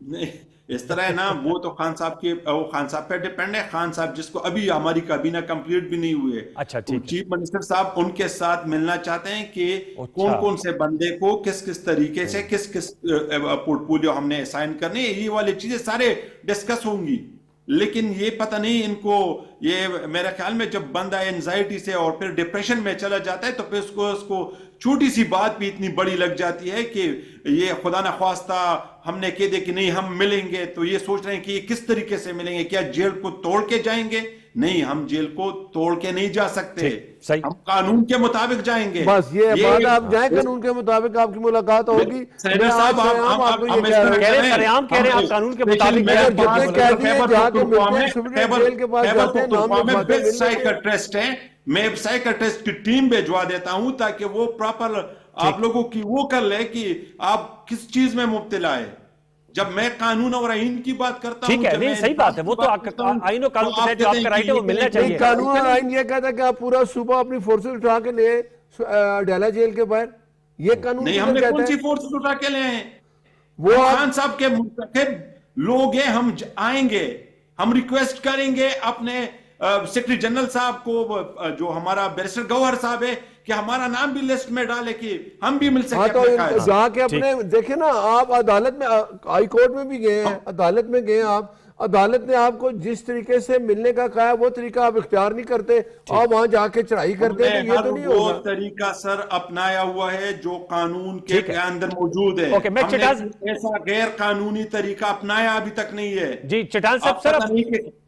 نہیں اس طرح ہے نا, وہ تو خان صاحب کے خان صاحب پہ ڈیپینڈ ہے. خان صاحب جس کو ابھی ہماری کابینہ کمپلیٹ بھی نہیں ہوئے, اچھا ٹھیک, چیف منسٹر صاحب ان کے ساتھ ملنا چاہتے ہیں کہ کون کون سے بندے کو کس کس طریقے سے کس کس پورٹ فولیو ہم نے اسائن کرنے, یہ والی چیزیں سارے ڈسکس ہوں گی. لیکن یہ پتہ نہیں ان کو, یہ میرے خیال میں جب بندہ انزائٹی سے اور پھر ڈپریشن میں چلا جاتا ہے تو پھر اس کو چھوٹی سی بات بھی اتنی بڑی لگ جاتی ہے کہ یہ خدا نخواستہ ہم نے کہہ دے کہ نہیں ہم ملیں گے, تو یہ سوچ رہے ہیں کہ یہ کس طریقے سے ملیں گے, کیا جیل کو توڑ کے جائیں گے؟ نہیں, ہم جیل کو توڑ کے نہیں جا سکتے, ہم قانون کے مطابق جائیں گے. بس یہ بات, آپ جائیں قانون کے مطابق آپ کی ملاقات ہوگی. سینیٹر صاحب آپ کہہ رہے ہیں قانون کے مطابق میں سائیکٹرسٹ کی ٹیم بھیجوا دیتا ہوں تاکہ وہ پراپر آپ لوگوں کی وہ کر لے کہ آپ کس چیز میں مبتلا ہے. جب میں قانون اور آئین کی بات کرتا ہوں, ٹھیک ہے, نہیں صحیح بات ہے, وہ تو آئین و قانون کے تحت جو آپ کا رائٹ ہے وہ ملنا چاہیے. قانون اور آئین یہ کہتا ہے کہ آپ پورا صوبہ اپنی فورسز اٹھا کے لے ڈیلا جیل کے باہر, یہ قانون نہیں. ہم نے کون سی فورسز اٹھا کے لے ہیں؟ وہ خان صاحب کے منتخب لوگ ہیں, ہم آئیں گے, ہم ریکویسٹ کریں گے اپنے سیکرٹری جنرل صاحب کو, جو ہمارا بیرسٹر گوہر صاحب ہے, کہ ہمارا نام بھی لسٹ میں ڈالے کہ ہم بھی مل سکیں. تو جا کے اپنے دیکھیں نا, آپ عدالت میں ہائی کورٹ میں بھی گئے ہیں, عدالت میں گئے, آپ عدالت نے آپ کو جس طریقے سے ملنے کا کہا ہے وہ طریقہ آپ اختیار نہیں کرتے, آپ وہاں جا کے چڑھائی کرتے ہیں, یہ تو نہیں ہوگا. وہ طریقہ سر اپنایا ہوا ہے جو قانون کے اندر موجود ہے, ہم نے ایسا غیر قانونی طریقہ اپنایا ابھی تک نہیں ہے. جی چٹان صاحب, سر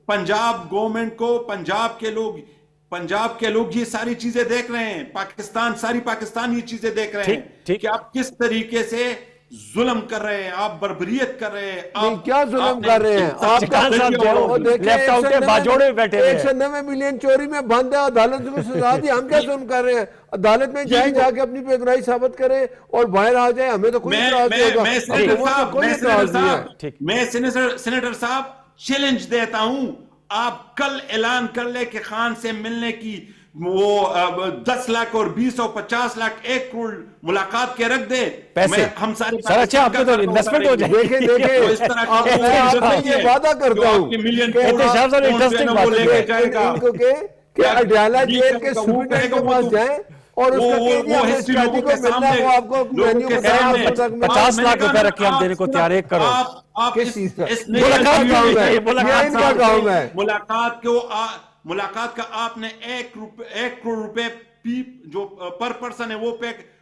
پنجاب گورنمنٹ کو, پنجاب کے لوگ یہ ساری چیزیں دیکھ رہے ہیں, پاکستان, ساری پاکستان یہ چیزیں دیکھ رہے ہیں کہ آپ کس طریقے سے ظلم کر رہے ہیں, آپ بربریت کر رہے ہیں. آپ کیا ظلم کر رہے ہیں؟ آپ کا 190 ملین چوری میں بند ہے, عدالت کو سزا دی, ہم کیا ظلم کر رہے ہیں؟ عدالت میں جائیں, جا کے اپنی بےگناہی ثابت کریں اور باہر آ جائیں, ہمیں تو کوئی اعتراض نہیں ہوگا. میں سینیٹر صاحب چیلنج دیتا ہوں, آپ کل اعلان کر لے کہ خان سے ملنے کی وہ 10 لاکھ اور 20 اور 50 لاکھ 1 کروڑ ملاقات کے رکھ دے, پیسے ہم سارے سر. اچھا آپ کے تو انویسٹمنٹ ہو جائے. دیکھیں میں آپ سے یہ وعدہ کرتا ہوں کہ اڈیالہ جیل کے سپرنٹینڈنٹ کے پاس جائیں اور اس کا کہہ دیا ہمیں اسٹریٹجی کو ملنا ہے, وہ آپ کو مینیو بتائیں, 50 لاکھ روپے رکھے ہم دینے کو تیار, 1 کروڑ. کس چیز کا ملاقات کا آپ نے 1 کروڑ روپے جو پر پرسن ہے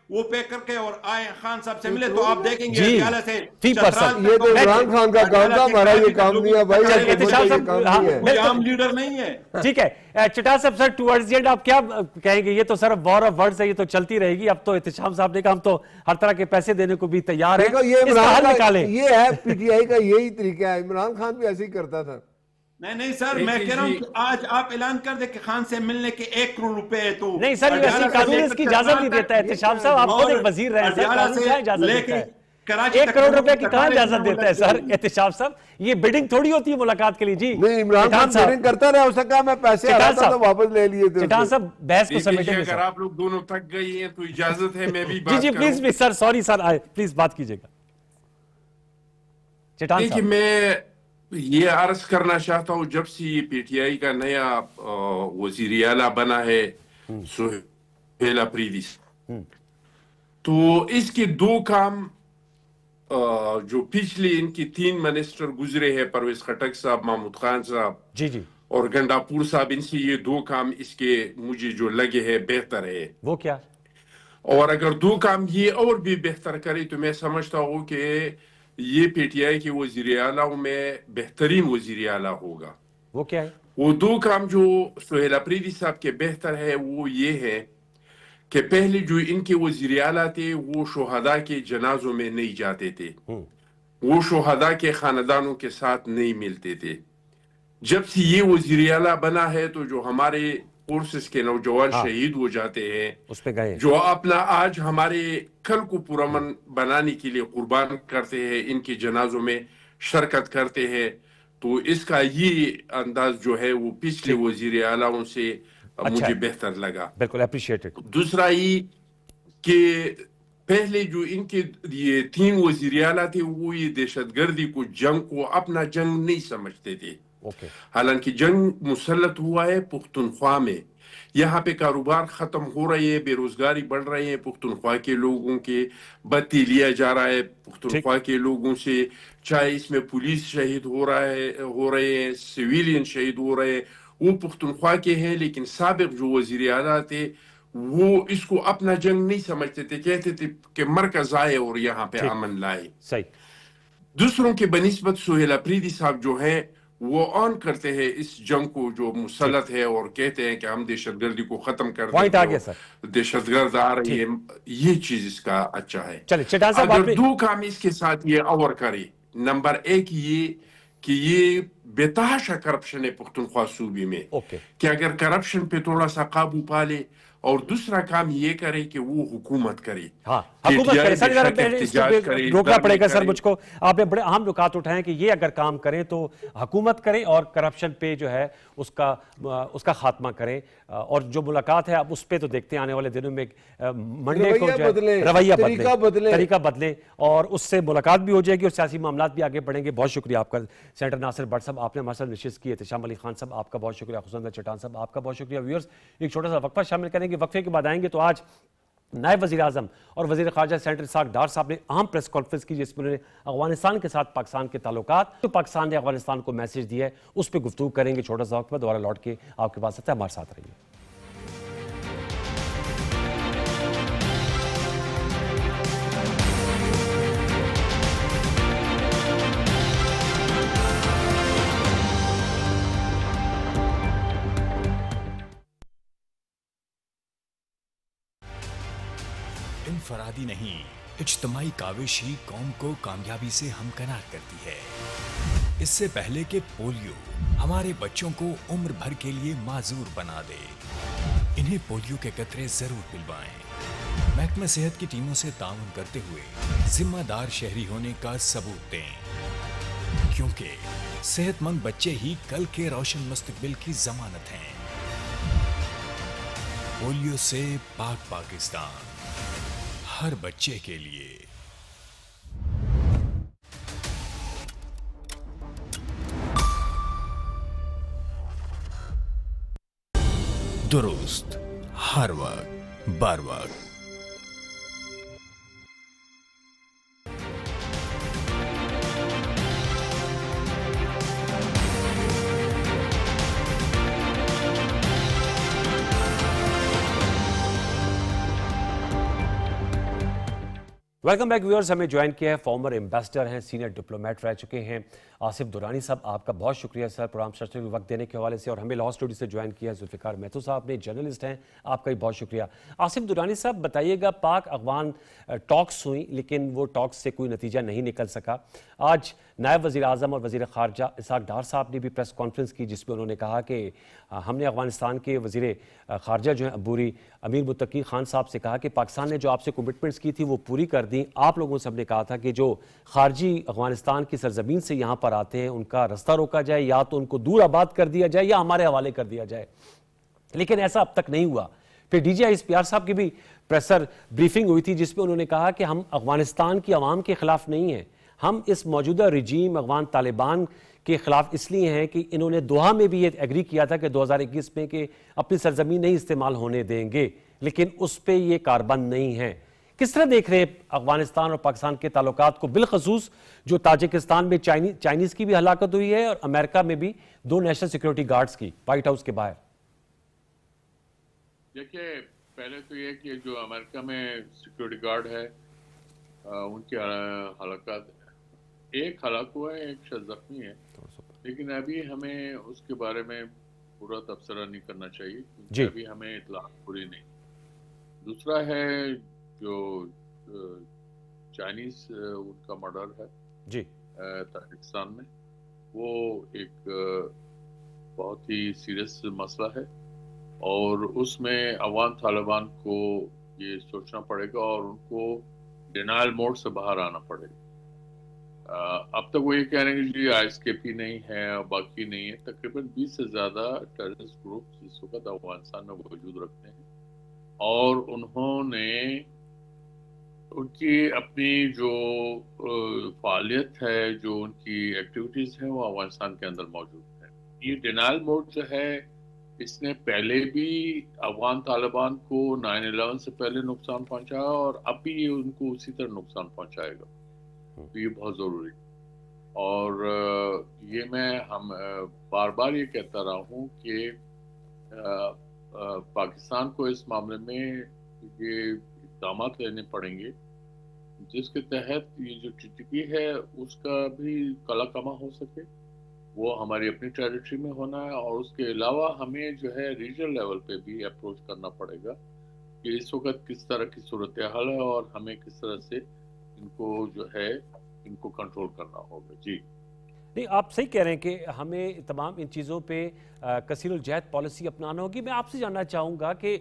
وہ پے کر کے اور آئے خان صاحب سے ملے, تو آپ دیکھیں گے یہ تو عمران خان کا کام تھا, ہمارا یہ کام نہیں ہے بھائی, کوئی عام لیڈر نہیں ہے. ٹھیک ہے چٹا صاحب, سر ٹوورڈز دی اینڈ آپ کیا کہیں گے؟ یہ تو صرف وار آف ورڈز ہے, یہ تو چلتی رہے گی. اب تو احتشام صاحب نے کہا ہم تو ہر طرح کے پیسے دینے کو بھی تیار ہیں, اس کا حل نکالیں. یہ ہے پی ٹی آئی کا یہی طریقہ ہے, عمران خان بھی ایسے ہی کرتا تھا. نہیں سر, میں کہہ رہا ہوں کہ آج آپ اعلان کر دیں کہ خان سے ملنے کے 1 کروڑ روپے ہے, تو نہیں سر, ویسے قانون اس کی اجازت نہیں دیتا ہے. احتشام صاحب آپ خود ایک وزیر رہے ہیں سر, قانون کیا اجازت دیتا ہے؟ 1 کروڑ روپے کی کہاں اجازت دیتا ہے سر احتشام صاحب؟ یہ بیڈنگ تھوڑی ہوتی ہے ملاقات کے لیے. جی نہیں, عمران خان بیڈنگ کرتا رہا, اس نے کہا میں پیسے آتا تھا تو واپس لے لیے تھے. چٹان صاحب بحث کو سمیٹیں گے. اگر آپ لوگ دونوں تھک گئی ہیں تو اجازت ہے میں بھی بات کروں. جی please sir, sorry sir, please بات کیجئے گا. چٹان صاحب, میں یہ عرض کرنا چاہتا ہوں, جب سے یہ پی ٹی آئی کا نیا وزیر اعلیٰ بنا ہے سہیل اپریدی, تو اس کے 2 کام جو پچھلے ان کی 3 منسٹر گزرے ہیں, پرویز خٹک صاحب, محمود خان صاحب جی اور گنڈاپور صاحب, ان سے یہ 2 کام اس کے مجھے جو لگے ہیں بہتر ہے. وہ کیا؟ اور اگر دو کام یہ اور بھی بہتر کرے تو میں سمجھتا ہوں کہ یہ پی ٹی آئی کے وزیر اعلیٰ میں بہترین وزیر اعلیٰ ہوگا. وہ کیا ہے؟ وہ دو کام جو سہیل اپریدی صاحب کے بہتر ہے وہ یہ ہے کہ پہلے جو ان کے وزیر اعلیٰ تھے وہ شہداء کے جنازوں میں نہیں جاتے تھے, وہ شہداء کے خاندانوں کے ساتھ نہیں ملتے تھے. جب سے یہ وزیر اعلیٰ بنا ہے تو جو ہمارے فورسز کے نوجوان شہید ہو جاتے ہیں, اس پہ گئے, جو اپنا آج ہمارے کل کو پرامن بنانے کے لیے قربان کرتے ہیں, ان کے جنازوں میں شرکت کرتے ہیں, تو اس کا یہ انداز جو ہے وہ پچھلے وزیر اعلیٰ سے مجھے بہتر لگا. بالکل اپریشیٹڈ. دوسرا یہ کہ پہلے جو ان کے یہ 3 وزیر اعلیٰ تھے وہ یہ دہشت گردی کو, جنگ کو اپنا جنگ نہیں سمجھتے تھے. حالانکہ جنگ مسلط ہوا ہے پختونخوا میں, یہاں پہ کاروبار ختم ہو رہے ہیں, بے روزگاری بڑھ رہے ہیں, پختونخوا کے لوگوں کے بتی لیا جا رہا ہے, پختونخوا کے لوگوں سے چاہے اس میں پولیس شہید ہو رہے ہیں, سویلین شہید ہو رہے ہیں, وہ پختونخوا کے ہیں. لیکن سابق جو وزیر اعلیٰ تھے وہ اس کو اپنا جنگ نہیں سمجھتے تھے, کہتے تھے کہ مرکز آئے اور یہاں پہ امن لائے. دوسروں کے بنسبت سہیل اپریدی صاحب جو ہیں وہ آن کرتے ہیں اس جنگ کو جو مسلط ہے, اور کہتے ہیں کہ ہم دہشت گردی کو ختم کر دیں, دہشت گرد آ رہی ہے. یہ چیز اس کا اچھا ہے. اگر دو کام اس کے ساتھ یہ اور کرے, نمبر 1 یہ کہ یہ بے تحاشا کرپشن ہے پختونخوا صوبے میں, کہ اگر کرپشن پہ تھوڑا سا قابو پا لے, اور دوسرا کام یہ کرے کہ وہ حکومت کرے. حکومت کرے. سر روکنا پڑے گا سر مجھ کو, آپ نے بڑے اہم نکات اٹھائے کہ یہ اگر کام کریں تو حکومت کریں اور کرپشن پہ جو ہے اس کا خاتمہ کریں. اور جو ملاقات ہے اب اس پہ تو دیکھتے ہیں آنے والے دنوں میں منڈے کو رویہ بدلے, طریقہ بدلے, اور اس سے ملاقات بھی ہو جائے گی اور سیاسی معاملات بھی آگے بڑھیں گے. بہت شکریہ آپ کا سینیٹر ناصر بٹ صاحب, آپ نے ہمارے ساتھ نشست کی. احتشام علی خان صاحب آپ کا بہت شکریہ. حسین چٹان صاحب آپ کا بہت شکریہ. ویورز ایک چھوٹا سا وقفہ شامل کریں گے, وقفے کے بعد آئیں گے. تو آج نائب وزیر اعظم اور وزیر خارجہ سینیٹر اسحاق ڈار صاحب نے اہم پریس کانفرنس کی, جس میں انہوں نے افغانستان کے ساتھ پاکستان کے تعلقات, جو پاکستان نے افغانستان کو میسج دیا ہے, اس پہ گفتگو کریں گے. چھوٹا سا وقفہ, دوبارہ لوٹ کے آپ کے پاس آتا ہے, ہمارے ساتھ رہیے. انفرادی نہیں, اجتماعی کاوش ہی قوم کو کامیابی سے ہمکنار کرتی ہے. اس سے پہلے کہ پولیو ہمارے بچوں کو عمر بھر کے لیے معذور بنا دے, انہیں پولیو کے قطرے ضرور پلوائیں. محکمہ صحت کی ٹیموں سے تعاون کرتے ہوئے ذمہ دار شہری ہونے کا ثبوت دیں, کیونکہ صحت مند بچے ہی کل کے روشن مستقبل کی ضمانت ہیں. پولیو سے پاک پاکستان, ہر بچے کے لیے. درست, ہر وقت, بر وقت. Welcome back viewers. ہمیں جوائن کیا ہے فارمر ایمبیسڈر ہیں, سینئر ڈپلومیٹ رہ چکے ہیں, آصف درانی صاحب. آپ کا بہت شکریہ سر پروگرام سرچنے میں وقت دینے کے حوالے سے. اور ہمیں لاہور اسٹوڈیو سے جوائن کیا ہے ذوالفقار مہتو صاحب نے, جرنلسٹ ہیں, آپ کا بھی بہت شکریہ. آصف درانی صاحب بتائیے گا, پاک افغان ٹاکس ہوئیں لیکن وہ ٹاکس سے کوئی نتیجہ نہیں نکل سکا. آج نائب وزیر اعظم اور وزیر خارجہ اسحاق ڈار صاحب نے بھی پریس کانفرنس کی, جس میں انہوں نے کہا کہ ہم نے افغانستان کے وزیر خارجہ جو ہیں عبوری امیر متقی خان صاحب سے کہا کہ پاکستان نے جو آپ سے کمٹمنٹس کی تھی وہ پوری کر دیں. آپ لوگوں سے ہم نے کہا تھا کہ جو خارجی افغانستان کی سرزمین سے یہاں پر آتے ہیں ان کا رستہ روکا جائے, یا تو ان کو دور آباد کر دیا جائے یا ہمارے حوالے کر دیا جائے, لیکن ایسا اب تک نہیں ہوا. پھر D G I S P R صاحب کی بھی پریسر بریفنگ ہوئی تھی, جس میں انہوں نے کہا کہ ہم افغانستان کی عوام کے خلاف نہیں ہیں, ہم اس موجودہ رجیم افغان طالبان کے خلاف اس لیے ہیں کہ انہوں نے دوحہ میں بھی یہ ایگری کیا تھا کہ 2021 میں کہ اپنی سرزمین نہیں استعمال ہونے دیں گے, لیکن اس پہ یہ کاربند نہیں ہے. کس طرح دیکھ رہے ہیں افغانستان اور پاکستان کے تعلقات کو, بالخصوص جو تاجکستان میں چائنیز کی بھی ہلاکت ہوئی ہے اور امریکہ میں بھی 2 نیشنل سیکیورٹی گارڈز کی وائٹ ہاؤس کے باہر؟ دیکھیے پہلے تو یہ کہ جو امریکہ میں سیکورٹی گارڈ ہے ان کی ہلاکت، ایک ہلاک ہوا ہے، ایک شخص زخمی ہے، لیکن ابھی ہمیں اس کے بارے میں پورا تبصرہ نہیں کرنا چاہیے کیونکہ ابھی ہمیں اطلاعات پوری نہیں۔ دوسرا ہے جو چائنیز ان کا مرڈر ہے جی تاجکستان میں، وہ ایک بہت ہی سیریس مسئلہ ہے اور اس میں افغان طالبان کو یہ سوچنا پڑے گا اور ان کو ڈینائل موڈ سے باہر آنا پڑے گا۔ اب تک وہ یہ کہہ رہے ہیں کہ جی آئی ایس کے پی نہیں ہے اور باقی نہیں ہے، تقریباً 20 سے زیادہ ٹیررسٹ گروپ اس وقت افغانستان میں وجود رکھتے ہیں اور انہوں نے ان کی اپنی جو فعالیت ہے، جو ان کی ایکٹیویٹیز ہیں، وہ افغانستان کے اندر موجود ہیں۔ یہ ڈینائل موڈ جو ہے اس نے پہلے بھی افغان طالبان کو 9/11 سے پہلے نقصان پہنچایا اور اب بھی یہ ان کو اسی طرح نقصان پہنچائے گا، تو یہ بہت ضروری۔ اور یہ میں بار بار یہ کہتا رہا ہوں کہ پاکستان کو اس معاملے میں یہ اقدامات لینے پڑیں گے جس کے تحت یہ جو ٹی ٹی پی ہے اس کا بھی کلا کما ہو سکے، وہ ہماری اپنی ٹیریٹری میں ہونا ہے، اور اس کے علاوہ ہمیں جو ہے ریجنل لیول پہ بھی اپروچ کرنا پڑے گا کہ اس وقت کس طرح کی صورتحال ہے اور ہمیں کس طرح سے ان کو جو ہے ان کو کنٹرول کرنا ہوگا۔ جی نہیں، آپ صحیح کہہ رہے ہیں کہ ہمیں تمام ان چیزوں پہ کثیر الجہد پالیسی اپنانا ہوگی۔ میں آپ سے جاننا چاہوں گا کہ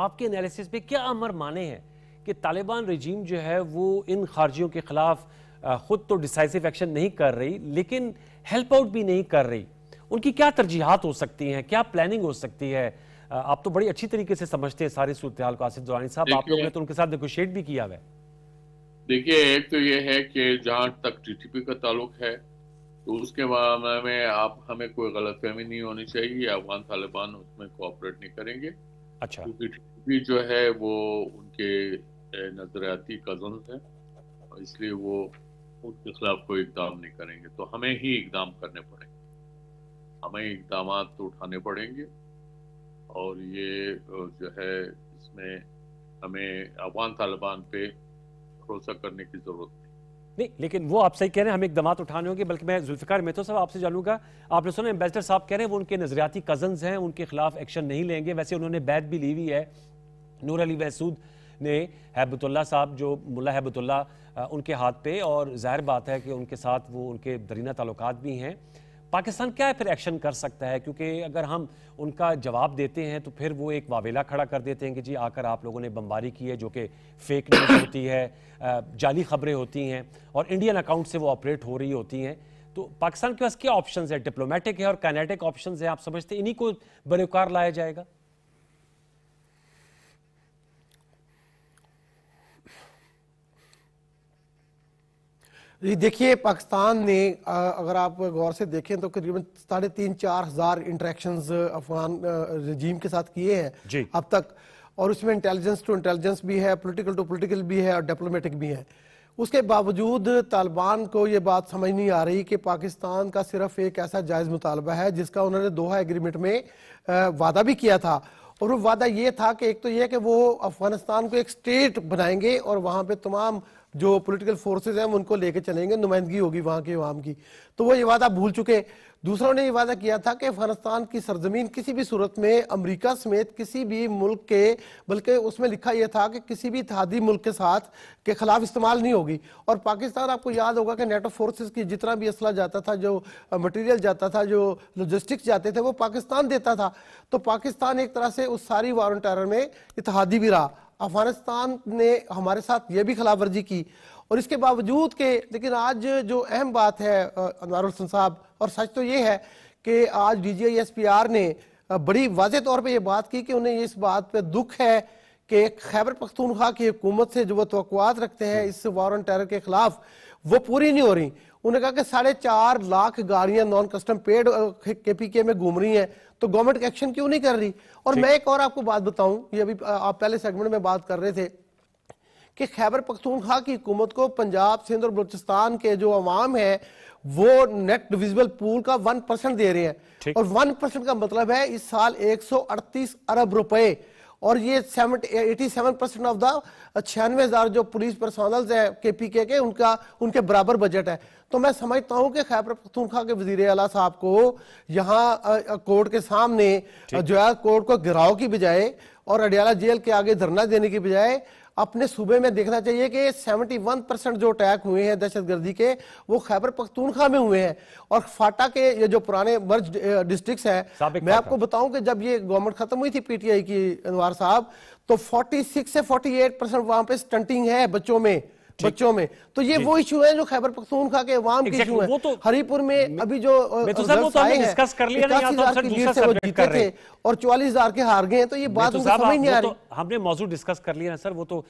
آپ کے انالیسس پہ کیا امر مانے ہیں کہ طالبان رجیم جو ہے وہ ان خارجیوں کے خلاف خود تو ڈیسائیسو ایکشن نہیں کر رہی لیکن ہیلپ آؤٹ بھی نہیں کر رہی، ان کی کیا ترجیحات ہو سکتی ہیں، کیا پلاننگ ہو سکتی ہے؟ آپ تو بڑی اچھی طریقے سے سمجھتے ہیں ساری صورتحال کو آصف درانی صاحب، آپ لوگوں نے تو ان کے ساتھ نیگوشیٹ بھی کیا ہے۔ دیکھیے، ایک تو یہ ہے کہ جہاں تک ٹی ٹی پی کا تعلق ہے تو اس کے معاملے میں ہمیں کوئی غلط فہمی نہیں ہونی چاہیے، افغان طالبان اس میں کوآپریٹ نہیں کریں گے۔ اچھا، کیونکہ ٹی ٹی پی جو ہے وہ ان کے نظریاتی کزنز ہیں، اس لیے وہ ان کے خلاف کوئی اقدام نہیں کریں گے، تو ہمیں ہی اقدام کرنے پڑیں گے، ہمیں اقدامات تو اٹھانے پڑیں گے، اور یہ جو ہے اس میں ہمیں افغان طالبان پہ بھروسہ کرنے کی ضرورت نہیں، لیکن وہ آپ صحیح کہہ رہے ہیں ہمیں اقدامات اٹھانے ہوں گے۔ بلکہ میں ذوالفقار میتھو صاحب آپ سے جانوں گا، آپ نے سنا ایمبیسڈر صاحب کہہ رہے ہیں وہ ان کے نظریاتی کزنز ہیں، ان کے خلاف ایکشن نہیں لیں گے۔ ویسے انہوں نے بیعت بھی لی ہوئی ہے، نور علی وحسود نے ہیبت اللہ صاحب جو ملا ہیبت اللہ ان کے ہاتھ پہ، اور ظاہر بات ہے کہ ان کے ساتھ وہ ان کے درینہ تعلقات بھی ہیں۔ پاکستان کیا پھر ایکشن کر سکتا ہے؟ کیونکہ اگر ہم ان کا جواب دیتے ہیں تو پھر وہ ایک واویلا کھڑا کر دیتے ہیں کہ جی آ کر آپ لوگوں نے بمباری کی ہے، جو کہ فیک نیوز ہوتی ہے، جعلی خبریں ہوتی ہیں اور انڈین اکاؤنٹ سے وہ آپریٹ ہو رہی ہوتی ہیں۔ تو پاکستان کے پاس کیا آپشنز ہیں؟ ڈپلومیٹک ہے اور کائنیٹک آپشنز ہیں، آپ سمجھتے ہیں انہی کو بروکار لایا جائے گا؟ جی دیکھیے، پاکستان نے اگر آپ غور سے دیکھیں تو قریباً 3,500-4 ہزار انٹریکشنز افغان رجیم کے ساتھ کیے ہیں اب تک، اور اس میں انٹیلیجنس ٹو انٹیلیجنس بھی ہے، پولیٹیکل ٹو پولیٹیکل بھی ہے اور ڈپلومیٹک بھی ہے۔ اس کے باوجود طالبان کو یہ بات سمجھ نہیں آ رہی کہ پاکستان کا صرف ایک ایسا جائز مطالبہ ہے جس کا انہوں نے دوحہ ایگریمنٹ میں وعدہ بھی کیا تھا، اور وہ وعدہ یہ تھا کہ ایک تو یہ کہ وہ افغانستان کو ایک سٹیٹ بنائیں گے اور وہاں پہ تمام جو پولیٹیکل فورسز ہیں ان کو لے کے چلیں گے، نمائندگی ہوگی وہاں کے عوام کی، تو وہ یہ وعدہ بھول چکے۔ دوسروں نے یہ وعدہ کیا تھا کہ افغانستان کی سرزمین کسی بھی صورت میں امریکہ سمیت کسی بھی ملک کے، بلکہ اس میں لکھا یہ تھا کہ کسی بھی اتحادی ملک کے ساتھ کے خلاف استعمال نہیں ہوگی، اور پاکستان آپ کو یاد ہوگا کہ نیٹو فورسز کی جتنا بھی اسلحہ جاتا تھا، جو مٹیریل جاتا تھا، جو لوجسٹکس جاتے تھے، وہ پاکستان دیتا تھا، تو پاکستان ایک طرح سے اس ساری وار آن ٹیرر میں اتحادی بھی رہا۔ افغانستان نے ہمارے ساتھ یہ بھی خلاف ورزی کی، اور اس کے باوجود کہ لیکن آج جو اہم بات ہے انوار الحسن صاحب، اور سچ تو یہ ہے کہ آج D G I S P R نے بڑی واضح طور پہ یہ بات کی کہ انہیں اس بات پہ دکھ ہے کہ خیبر پختونخوا کی حکومت سے جو وہ توقعات رکھتے ہیں اس وار آن ٹیرر کے خلاف، وہ پوری نہیں ہو رہی۔ انہوں نے کہا کہ 4.5 لاکھ گاڑیاں نان کسٹم پیڈ کے پی کے میں گھوم رہی ہیں، تو گورنمنٹ ایکشن کیوں نہیں کر رہی؟ اور میں ایک اور آپ کو بات بتاؤں، یہ ابھی آپ پہلے سیگمنٹ میں بات کر رہے تھے کہ خیبر پختونخوا کی حکومت کو پنجاب، سندھ اور بلوچستان کے جو عوام ہیں وہ نیٹ ڈویزبل پول کا 1% دے رہے ہیں، اور 1% کا مطلب ہے اس سال 138 ارب روپے، اور یہ 87% آف دا 96,000 جو پولیس پرسونلز ہیں KPK کے ان کے برابر بجٹ ہے. تو میں سمجھتا ہوں کہ خیبر پختونخوا کے وزیر اعلیٰ صاحب کو یہاں کورٹ کے سامنے جو ہے کورٹ کو گھراؤ کی بجائے اور اڈیالہ جیل کے آگے دھرنا دینے کی بجائے اپنے صوبے میں دیکھنا چاہیے کہ 71% جو اٹیک ہوئے ہیں دہشت گردی کے وہ خیبر پختونخوا میں ہوئے ہیں. اور فاٹا کے یہ جو پرانے مرج ڈسٹرکٹس ہیں, میں آپ کو بتاؤں کہ جب یہ گورنمنٹ ختم ہوئی تھی PTI کی انوار صاحب, تو 46 سے 48% وہاں پہ سٹنٹنگ ہے بچوں میں. تو یہ وہ ایشو ہیں جو خیبر پختونخوا کے عوام کے ایشو ہیں. ہری پور میں ابھی جو رزلٹس آئے ہیں 81,000 کی لیڈ سے وہ جیتے تھے اور 44,000 کے ہار گئے ہیں, تو یہ بات ان کو سمجھ نہیں آ رہی. ہم نے موضوع ڈسکس کر لیا سر, وہ تو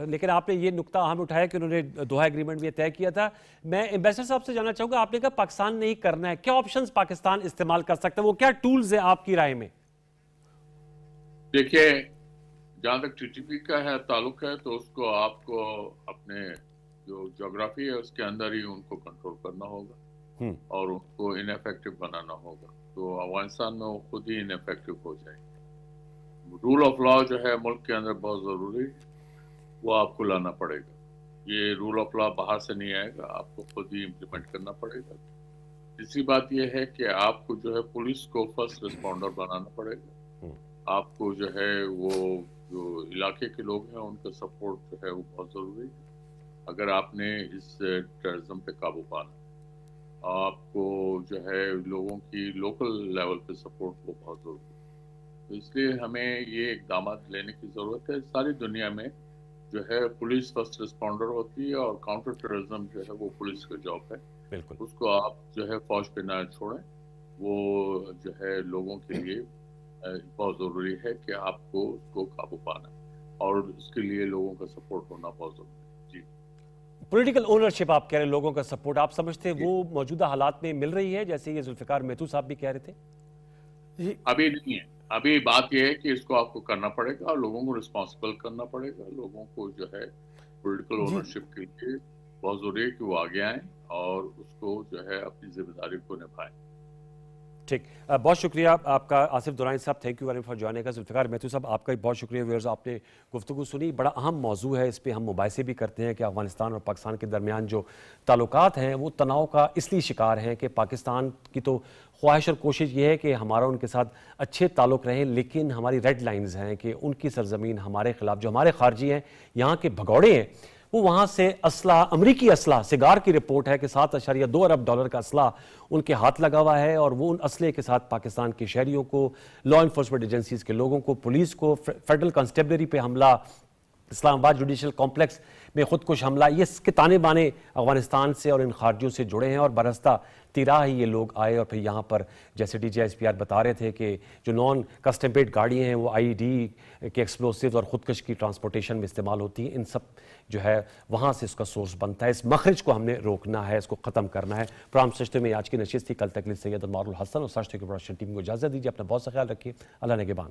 لیکن آپ نے یہ نقطہ اہم اٹھایا کہ انہوں نے دوحہ ایگریمنٹ بھی طے کیا تھا. میں ایمبیسڈر صاحب سے جاننا چاہوں گا, آپ نے کہا پاکستان نہیں کرنا ہے, کیا آپشنز پاکستان استعمال کر سکتا ہے, وہ کیا ٹولز ہیں آپ کی رائے میں؟ دیکھیے جہاں تک TTP کا ہے تعلق ہے تو اس کو آپ کو اپنے جو جغرافی ہے اس کے اندر ہی ان کو کنٹرول کرنا ہوگا اور ان کو ان ایفیکٹو بنانا ہوگا. تو افغانستان میں وہ خود ہی ان ایفیکٹو ہو جائیں گے. رول آف لا جو ہے ملک کے اندر بہت ضروری ہے, وہ آپ کو لانا پڑے گا. یہ رول آف لا باہر سے نہیں آئے گا, آپ کو خود ہی امپلیمنٹ کرنا پڑے گا. تیسری بات یہ ہے کہ آپ کو جو ہے پولیس کو فرسٹ رسپونڈر بنانا پڑے گا. آپ کو جو ہے وہ جو علاقے کے لوگ ہیں ان کا سپورٹ جو ہے وہ بہت ضروری ہے. اگر آپ نے اس ٹیررزم پہ قابو پانا, آپ کو جو ہے لوگوں کی لوکل لیول پہ سپورٹ وہ بہت ضروری ہے. تو اس لیے ہمیں یہ اقدامات لینے کی ضرورت ہے. ساری دنیا میں جو ہے پولیس فرسٹ رسپونڈر ہوتی ہے اور کاؤنٹر ٹیررزم جو ہے وہ پولیس کا جاب ہے. اس کو آپ جو ہے فوج پہ نہ چھوڑیں, وہ جو ہے لوگوں کے لیے بہت ضروری ہے کہ آپ کو اس کو قابو پانا اور اس کے لیے لوگوں کا سپورٹ ہونا بہت ضروری ہے. جی, پولیٹیکل اونرشپ آپ کہہ رہے ہیں, لوگوں کا سپورٹ آپ سمجھتے ہیں وہ موجودہ حالات میں مل رہی ہے, جیسے یہ ذوالفقار میتو صاحب بھی کہہ رہے تھے؟ ابھی نہیں ہے. ابھی بات یہ ہے کہ اس کو آپ کو کرنا پڑے گا اور لوگوں کو رسپانسبل کرنا پڑے گا. لوگوں کو جو ہے پولیٹیکل اونرشپ کے لیے بہت ضروری ہے کہ وہ آگے آئیں اور اس کو جو ہے اپنی ذمہ داری کو نبھائیں. ٹھیک, بہت شکریہ آپ کا آصف درانی صاحب, thank you very much for joining اس. ذوالفقار میتو صاحب آپ کا بھی بہت شکریہ. ویورز آپ نے گفتگو سنی, بڑا اہم موضوع ہے, اس پہ ہم مباحثے بھی کرتے ہیں کہ افغانستان اور پاکستان کے درمیان جو تعلقات ہیں وہ تناؤ کا اس لیے شکار ہیں کہ پاکستان کی تو خواہش اور کوشش یہ ہے کہ ہمارا ان کے ساتھ اچھے تعلق رہیں, لیکن ہماری ریڈ لائنز ہیں کہ ان کی سرزمین ہمارے خلاف, جو ہمارے خارجی ہیں یہاں کے بھگوڑے ہیں, وہ وہاں سے اسلحہ, امریکی اسلحہ, سگار کی رپورٹ ہے کہ $7.2 ارب کا اسلحہ ان کے ہاتھ لگا ہوا ہے, اور وہ ان اسلحے کے ساتھ پاکستان کے شہریوں کو, لا انفورسمنٹ ایجنسیز کے لوگوں کو, پولیس کو, فیڈرل کانسٹیبلری پہ حملہ, اسلام آباد جوڈیشل کمپلیکس میں خودکش حملہ, یہ کے تانے بانے افغانستان سے اور ان خارجیوں سے جڑے ہیں. اور برستہ تیراہ ہی یہ لوگ آئے اور پھر یہاں پر جیسے DGSPR بتا رہے تھے کہ جو نان کسٹم پیڈ گاڑیاں ہیں وہ IED کے ایکسپلوسیوز اور خودکش کی ٹرانسپورٹیشن میں استعمال ہوتی ہیں, ان سب جو ہے وہاں سے اس کا سورس بنتا ہے. اس مخرج کو ہم نے روکنا ہے, اس کو ختم کرنا ہے. پرام سجدے میں آج کی نشست تھی. کل تک سید انوار الحسن اور سجدے کی پروڈکشن ٹیم کو اجازت دیجیے. اپنا بہت سا خیال رکھیے. اللہ نگہبان.